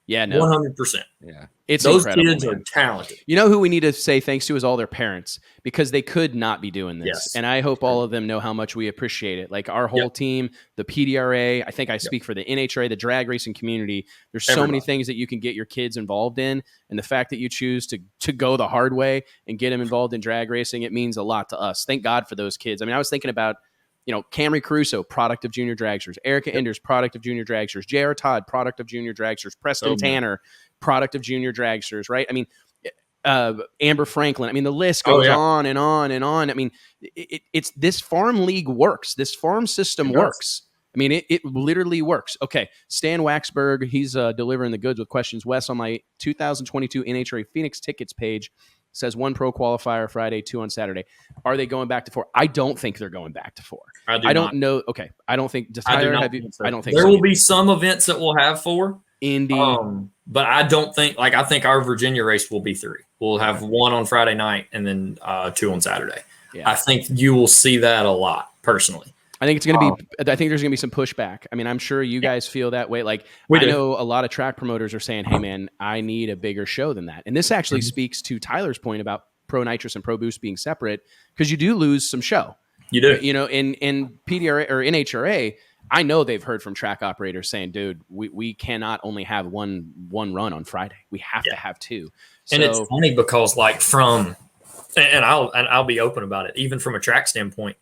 Yeah, no, 100%. Yeah. it's Those incredible, kids man. are talented. You know who we need to say thanks to is all their parents because they could not be doing this. Yes. And I hope all of them know how much we appreciate it. Like our whole team, the PDRA, I think I speak for the NHRA, the drag racing community. There's so many things that you can get your kids involved in. And the fact that you choose to go the hard way and get them involved in drag racing, it means a lot to us. Thank God for those kids. I mean, I was thinking about, Camry Caruso, product of Junior Dragsters. Erica Enders, product of Junior Dragsters. J.R. Todd, product of Junior Dragsters. Preston Tanner, product of Junior Dragsters, right? I mean, Amber Franklin. I mean, the list goes on and on and on. I mean, it's this farm league works. This farm system works. I mean, it literally works. Okay, Stan Waxberg, he's delivering the goods with questions. Wes, on my 2022 NHRA Phoenix tickets page, says 1 pro qualifier Friday, 2 on Saturday. Are they going back to 4? I don't think they're going back to 4. I don't know. Okay, I don't think. I do not I don't think there so will either. be some events that will have 4. Indy. But I don't think I think our Virginia race will be 3. We'll have 1 on Friday night and then 2 on Saturday. Yeah. I think you will see that a lot personally. I think it's going to be. I think there's going to be some pushback. I mean, I'm sure you guys feel that way. Like I know a lot of track promoters are saying, "Hey, man, I need a bigger show than that." And this actually speaks to Tyler's point about Pro Nitrous and Pro Boost being separate because you do lose some show. You do. In PDRA or NHRA, I know they've heard from track operators saying, "Dude, we cannot only have one run on Friday. We have to have 2." And it's funny because I'll be open about it. Even from a track standpoint,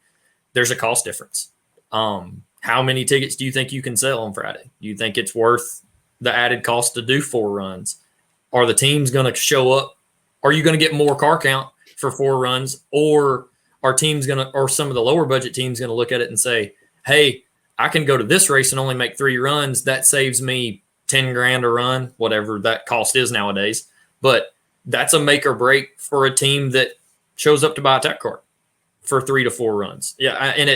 there's a cost difference. How many tickets do you think you can sell on Friday? Do you think it's worth the added cost to do 4 runs? Are the teams going to show up? Are you going to get more car count for 4 runs? Or are teams or some of the lower budget teams going to look at it and say, hey, I can go to this race and only make 3 runs. That saves me 10 grand a run, whatever that cost is nowadays. But that's a make or break for a team that shows up to buy a tech cart for 3 to 4 runs. Yeah. And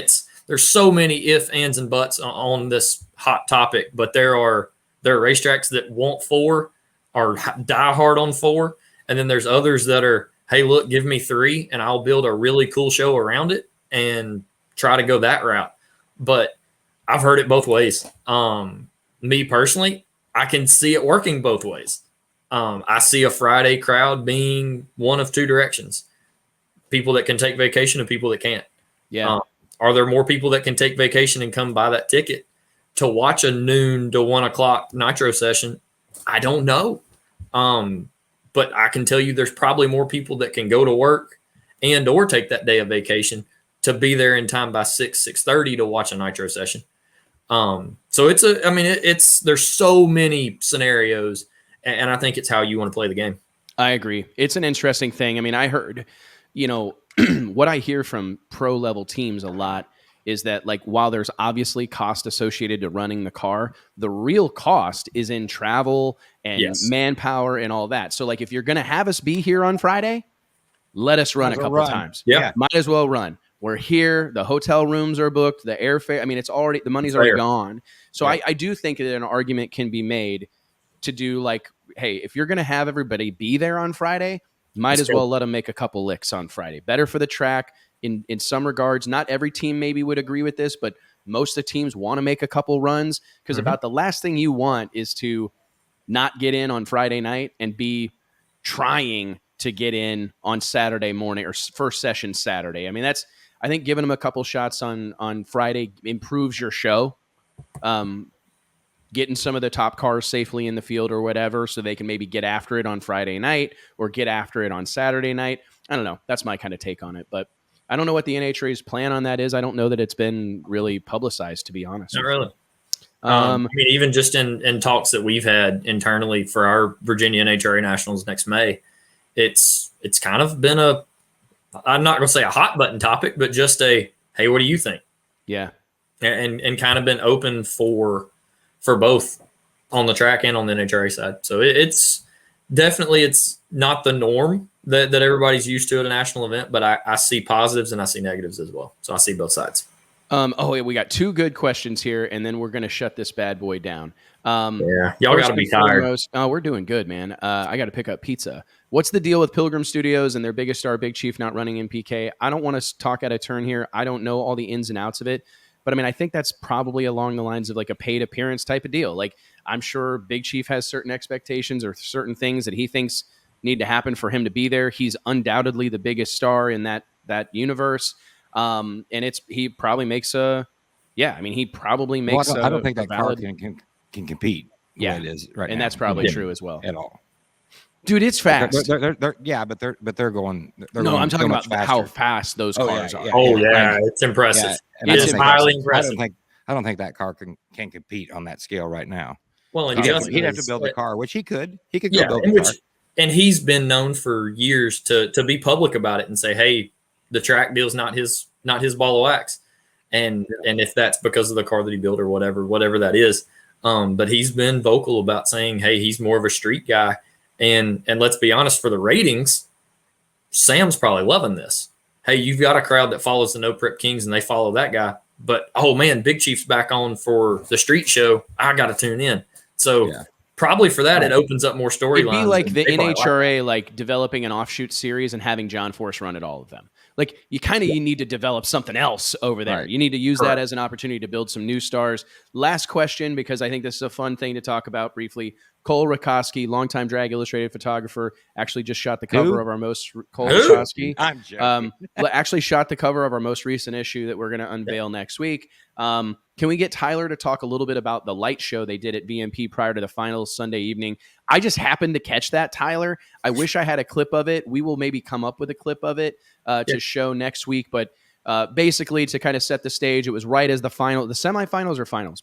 there's so many ifs, ands, and buts on this hot topic, but there are racetracks that want 4 or die hard on 4. And then there's others that are, hey, look, give me 3 and I'll build a really cool show around it and try to go that route. But I've heard it both ways. Me personally, I can see it working both ways. I see a Friday crowd being one of 2 directions. People that can take vacation and people that can't. Yeah. Are there more people that can take vacation and come buy that ticket to watch a noon to 1 o'clock nitro session? I don't know. But I can tell you there's probably more people that can go to work and or take that day of vacation to be there in time by 6:30 to watch a nitro session. So there's so many scenarios, and I think it's how you want to play the game. I agree. It's an interesting thing. I mean, I heard, what I hear from pro level teams a lot is that like while there's obviously cost associated to running the car, the real cost is in travel and manpower and all that. So like if you're going to have us be here on Friday, let us run a couple times. Yeah. Might as well run. We're here. The hotel rooms are booked. The airfare. I mean, the money's already gone. So I do think that an argument can be made to do like, hey, if you're going to have everybody be there on Friday, might as well let them make a couple licks on Friday. Better for the track in some regards. Not every team maybe would agree with this, but most of the teams want to make a couple runs because about the last thing you want is to not get in on Friday night and be trying to get in on Saturday morning or first session Saturday. I mean, I think giving them a couple shots on Friday improves your show. Getting some of the top cars safely in the field or whatever, so they can maybe get after it on Friday night or get after it on Saturday night. I don't know. That's my kind of take on it, but I don't know what the NHRA's plan on that is. I don't know that it's been really publicized, to be honest. Not really. I mean, even just in talks that we've had internally for our Virginia NHRA Nationals next May, it's kind of been I'm not going to say a hot button topic, but just hey, what do you think? Yeah. And kind of been open for both on the track and on the NHRA side. So it's definitely, it's not the norm that everybody's used to at a national event, but I see positives and I see negatives as well. So I see both sides. We got two good questions here, and then we're going to shut this bad boy down. Y'all got to be tired. We're doing good, man. I got to pick up pizza. What's the deal with Pilgrim Studios and their biggest star, Big Chief, not running in PK? I don't want to talk out of turn here. I don't know all the ins and outs of it, but I mean, I think that's probably along the lines of like a paid appearance type of deal. Like I'm sure Big Chief has certain expectations or certain things that he thinks need to happen for him to be there. He's undoubtedly the biggest star in that universe. And he probably makes I don't think that car can compete. Yeah, it is right, and now. that's probably true as well. At all, dude, it's fast. They're going. I'm talking about how fast those cars are. It's impressive. It's highly impressive. I don't think that car can compete on that scale right now. Well, he'd have to build a car, which he could. He could go build a car. And he's been known for years to be public about it and say, "Hey, the track deal's not his ball of wax," and if that's because of the car that he built or whatever that is, but he's been vocal about saying, "Hey, he's more of a street guy," and let's be honest, for the ratings, Sam's probably loving this. Hey, you've got a crowd that follows the No Prep Kings and they follow that guy, but oh man, Big Chief's back on for the street show. I got to tune in. So. Yeah. Probably for that, it opens up more storylines. It'd be like the NHRA, like developing an offshoot series and having John Force run at all of them. Like you need to develop something else over there. Right. You need to use that as an opportunity to build some new stars. Last question, because I think this is a fun thing to talk about briefly. Cole Rakoski, longtime Drag Illustrated photographer, actually just shot the cover of our most Rakoski. I'm joking. Actually shot the cover of our most recent issue that we're going to unveil next week. Can we get Tyler to talk a little bit about the light show they did at VMP prior to the finals Sunday evening? I just happened to catch that, Tyler. I wish I had a clip of it. We will maybe come up with a clip of it to show next week. But basically, to kind of set the stage, it was right as the semifinals or finals?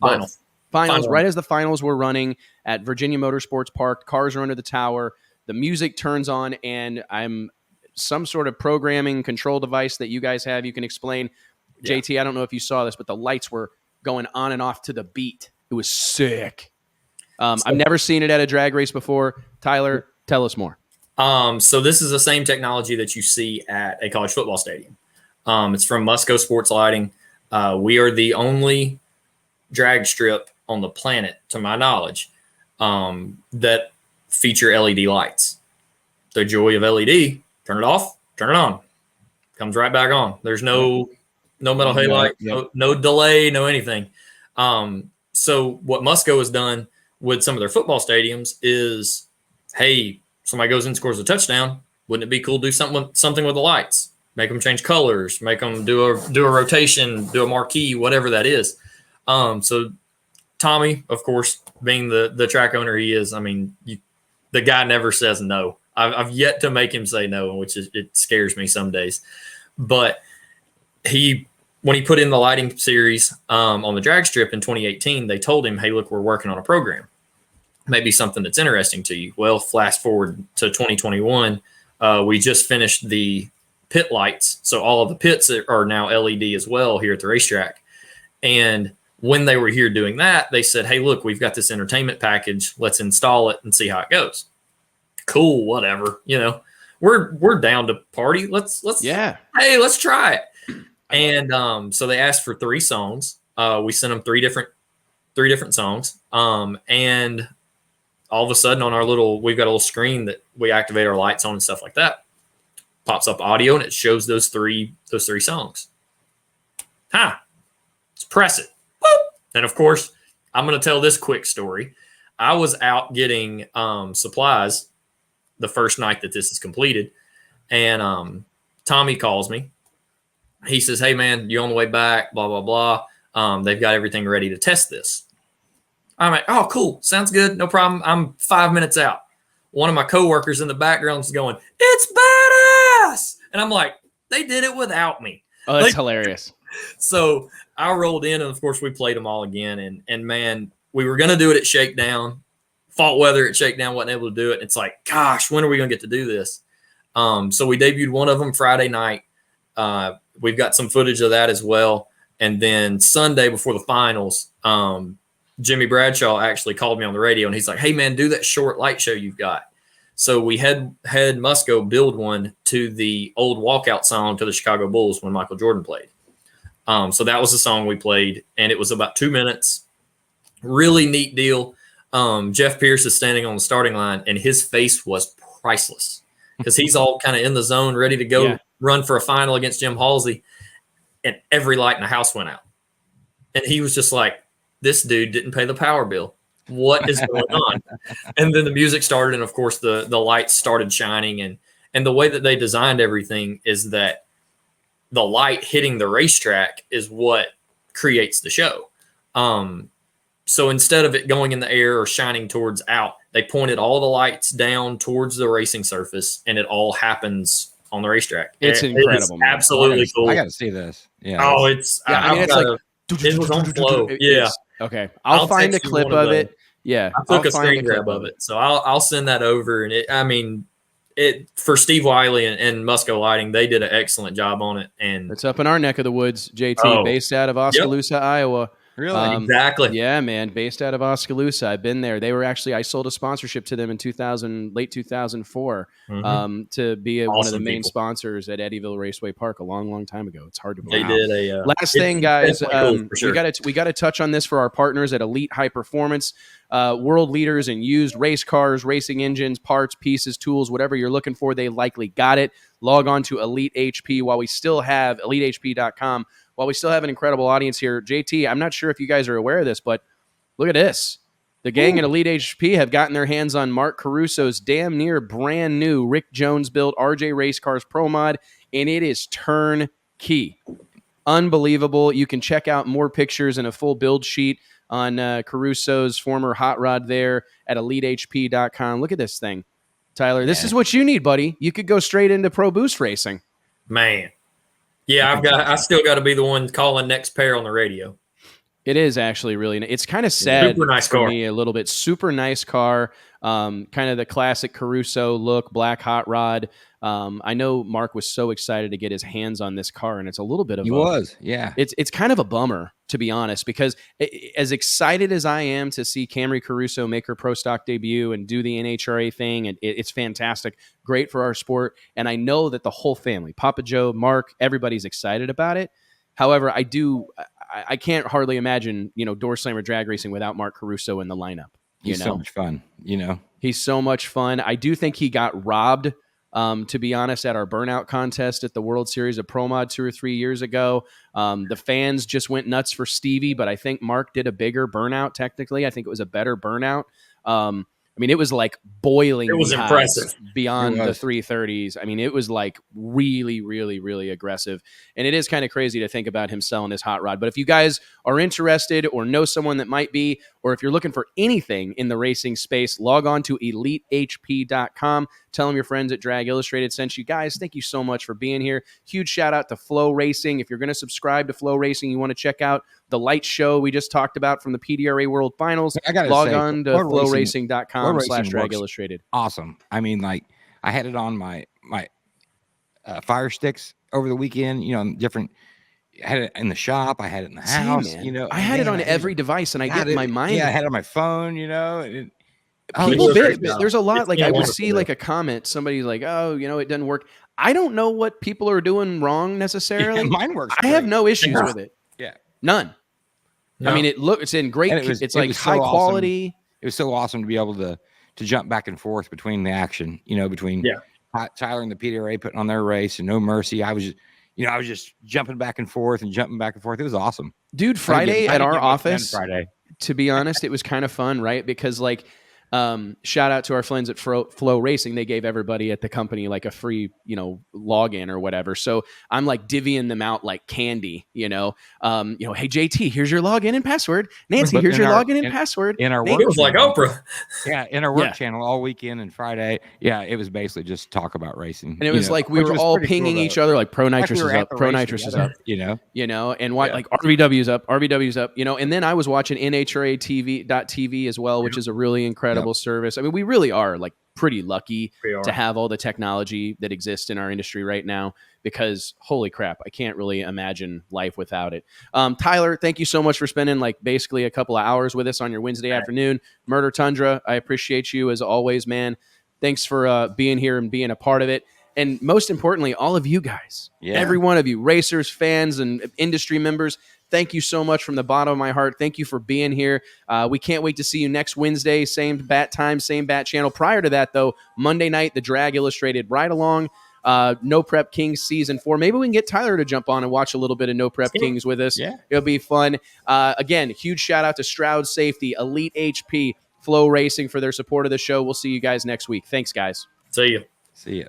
Finals, right as the finals were running at Virginia Motorsports Park. Cars are under the tower. The music turns on, and I'm some sort of programming control device that you guys have. You can explain. Yeah. JT, I don't know if you saw this, but the lights were going on and off to the beat. It was sick. I've never seen it at a drag race before. Tyler, tell us more. So this is the same technology that you see at a college football stadium. It's from Musco Sports Lighting. We are the only drag strip on the planet, to my knowledge, that feature LED lights. The joy of LED, turn it off, turn it on. Comes right back on. There's no metal halide, no delay, no anything. So what Musco has done with some of their football stadiums is, hey, somebody goes in and scores a touchdown. Wouldn't it be cool to do something with the lights? Make them change colors, make them do a rotation, do a marquee, whatever that is. So Tommy, of course, being the track owner he is, I mean, the guy never says no. I've yet to make him say no, which it scares me some days. But when he put in the lighting series on the drag strip in 2018, they told him, hey, look, we're working on a program. Maybe something that's interesting to you. Well, fast forward to 2021, we just finished the pit lights. So all of the pits are now LED as well here at the racetrack. And when they were here doing that, they said, hey, look, we've got this entertainment package. Let's install it and see how it goes. Cool, whatever. You know, we're down to party. Let's hey, let's try it. And so they asked for 3 songs. We sent them three different songs. And all of a sudden on we've got a little screen that we activate our lights on and stuff like that. Pops up audio and it shows those three songs. Let's press it. Boop. And of course, I'm going to tell this quick story. I was out getting supplies the first night that this is completed. And Tommy calls me. He says, hey, man, you on the way back, blah, blah, blah. They've got everything ready to test this. I'm like, oh, cool. Sounds good. No problem. I'm 5 minutes out. One of my coworkers in the background is going, it's badass. And I'm like, they did it without me. Oh, that's hilarious. So I rolled in, and of course we played them all again. And man, we were going to do it at Shakedown. Fault weather at Shakedown, wasn't able to do it. It's like, gosh, when are we going to get to do this? So we debuted one of them Friday night. We've got some footage of that as well. And then Sunday before the finals, Jimmy Bradshaw actually called me on the radio, and he's like, hey, man, do that short light show you've got. So we had Musco build one to the old walkout song to the Chicago Bulls when Michael Jordan played. So that was the song we played, and it was about 2 minutes. Really neat deal. Jeff Pierce is standing on the starting line, and his face was priceless because he's all kind of in the zone, ready to go run for a final against Jim Halsey, and every light in the house went out. And he was just like, this dude didn't pay the power bill. What is going on? And then the music started, and of course the lights started shining. And the way that they designed everything is that the light hitting the racetrack is what creates the show. So instead of it going in the air or shining towards out, they pointed all the lights down towards the racing surface, and it all happens on the racetrack. It's incredible. Man. Absolutely cool. I got to see this. Yeah. Oh, it's it's like it was on flow. Yeah. Okay. I'll find a clip of it. Yeah. I took a screen grab of it. So I'll send that over. And for Steve Wiley and Musco Lighting, they did an excellent job on it. And it's up in our neck of the woods, JT, based out of Oskaloosa, Iowa. Really? Exactly. Yeah, man. Based out of Oskaloosa. I've been there. They were actually, I sold a sponsorship to them in late 2004 to be one of the main sponsors at Eddyville Raceway Park a long, long time ago. It's hard to believe. They did a last thing, guys. Cool, sure. We got to touch on this for our partners at Elite High Performance, world leaders in used race cars, racing engines, parts, pieces, tools, whatever you're looking for. They likely got it. Log on to Elite HP while we still have EliteHP.com. While we still have an incredible audience here. JT, I'm not sure if you guys are aware of this, but look at this. The gang at Elite HP have gotten their hands on Mark Caruso's damn near brand new Rick Jones built RJ Race Cars Pro Mod, and it is turnkey. Unbelievable. You can check out more pictures and a full build sheet on Caruso's former hot rod there at EliteHP.com. Look at this thing. Tyler, this is what you need, buddy. You could go straight into Pro Boost racing. Man. Yeah, I still got to be the one calling next pair on the radio. It is actually really. It's kind of sad Super nice for car. me a little bit. Super nice car. Kind of the classic Caruso look, black hot rod. I know Mark was so excited to get his hands on this car, and it's a little bit of It's kind of a bummer, to be honest, because as excited as I am to see Camry Caruso make her pro stock debut and do the NHRA thing, and it's fantastic, great for our sport, and I know that the whole family, Papa Joe, Mark, everybody's excited about it. However, I can't hardly imagine, door slammer drag racing without Mark Caruso in the lineup. He's so much fun, He's so much fun. I do think he got robbed, to be honest, at our burnout contest at the World Series of Pro Mod 2 or 3 years ago. The fans just went nuts for Stevie, but I think Mark did a bigger burnout, technically. I think it was a better burnout. It was like boiling. It was impressive. Beyond the 330s. It was like really, really, really aggressive. And it is kind of crazy to think about him selling his hot rod. But if you guys are interested or know someone that might be, or if you're looking for anything in the racing space, log on to EliteHP.com. Tell them your friends at Drag Illustrated sent you. Guys, thank you so much for being here. Huge shout out to Flow Racing. If you're going to subscribe to Flow Racing, you want to check out the light show we just talked about from the PDRA World Finals. Log on to flowracing.com/Drag Illustrated. Awesome. I had it on my Fire sticks over the weekend. You know, different. I had it in the shop. I had it in the house. man. You know, I had it on every device, and I get in my mind. Yeah, I had it on my phone. You know, people it's there's a lot. Like I would wonderful, see like a comment, somebody's like, "Oh, you know, it doesn't work." I don't know what people are doing wrong necessarily. Yeah, mine works. I have great. no issues Yeah. with it. Yeah. None. No. I mean, it's in great. And It's it like was so high awesome. quality. It was so awesome to be able to jump back and forth between the action. You know, between Tyler and the PDRA putting on their race and No Mercy. I was just jumping back and forth and jumping back and forth. It was awesome. Dude, Friday at our office, Friday. to be honest, it was kind of fun, right? Because like, shout out to our friends at Flow Racing. They gave everybody at the company like a free, login or whatever. So I'm like divvying them out like candy, hey JT, here's your login and password. Nancy, But here's in your our- login and password. In our Nate- work It was like channel. Oprah. Yeah, in our work Yeah. channel all weekend and Friday. Yeah, it was basically just talk about racing. And it was like we which were was all pretty cool, pinging though. each other like Pro Nitrous Like we is were up, at the Pro race Nitrous is together, up. And what like RVW's up, and then I was watching NHRA TV as well, which is a really incredible service. I mean, we really are like pretty lucky to have all the technology that exists in our industry right now, because holy crap, I can't really imagine life without it. Tyler, thank you so much for spending like basically a couple of hours with us on your Wednesday afternoon. Murder Tundra, I appreciate you as always, man. Thanks for being here and being a part of it. And most importantly, all of you guys, every one of you, racers, fans, and industry members, thank you so much from the bottom of my heart. Thank you for being here. We can't wait to see you next Wednesday, same bat time, same bat channel. Prior to that, though, Monday night, the Drag Illustrated Ride Along, No Prep Kings Season 4. Maybe we can get Tyler to jump on and watch a little bit of No Prep Kings with us. Yeah. It'll be fun. Again, huge shout out to Stroud Safety, Elite HP, Flow Racing for their support of the show. We'll see you guys next week. Thanks, guys. See you. See ya.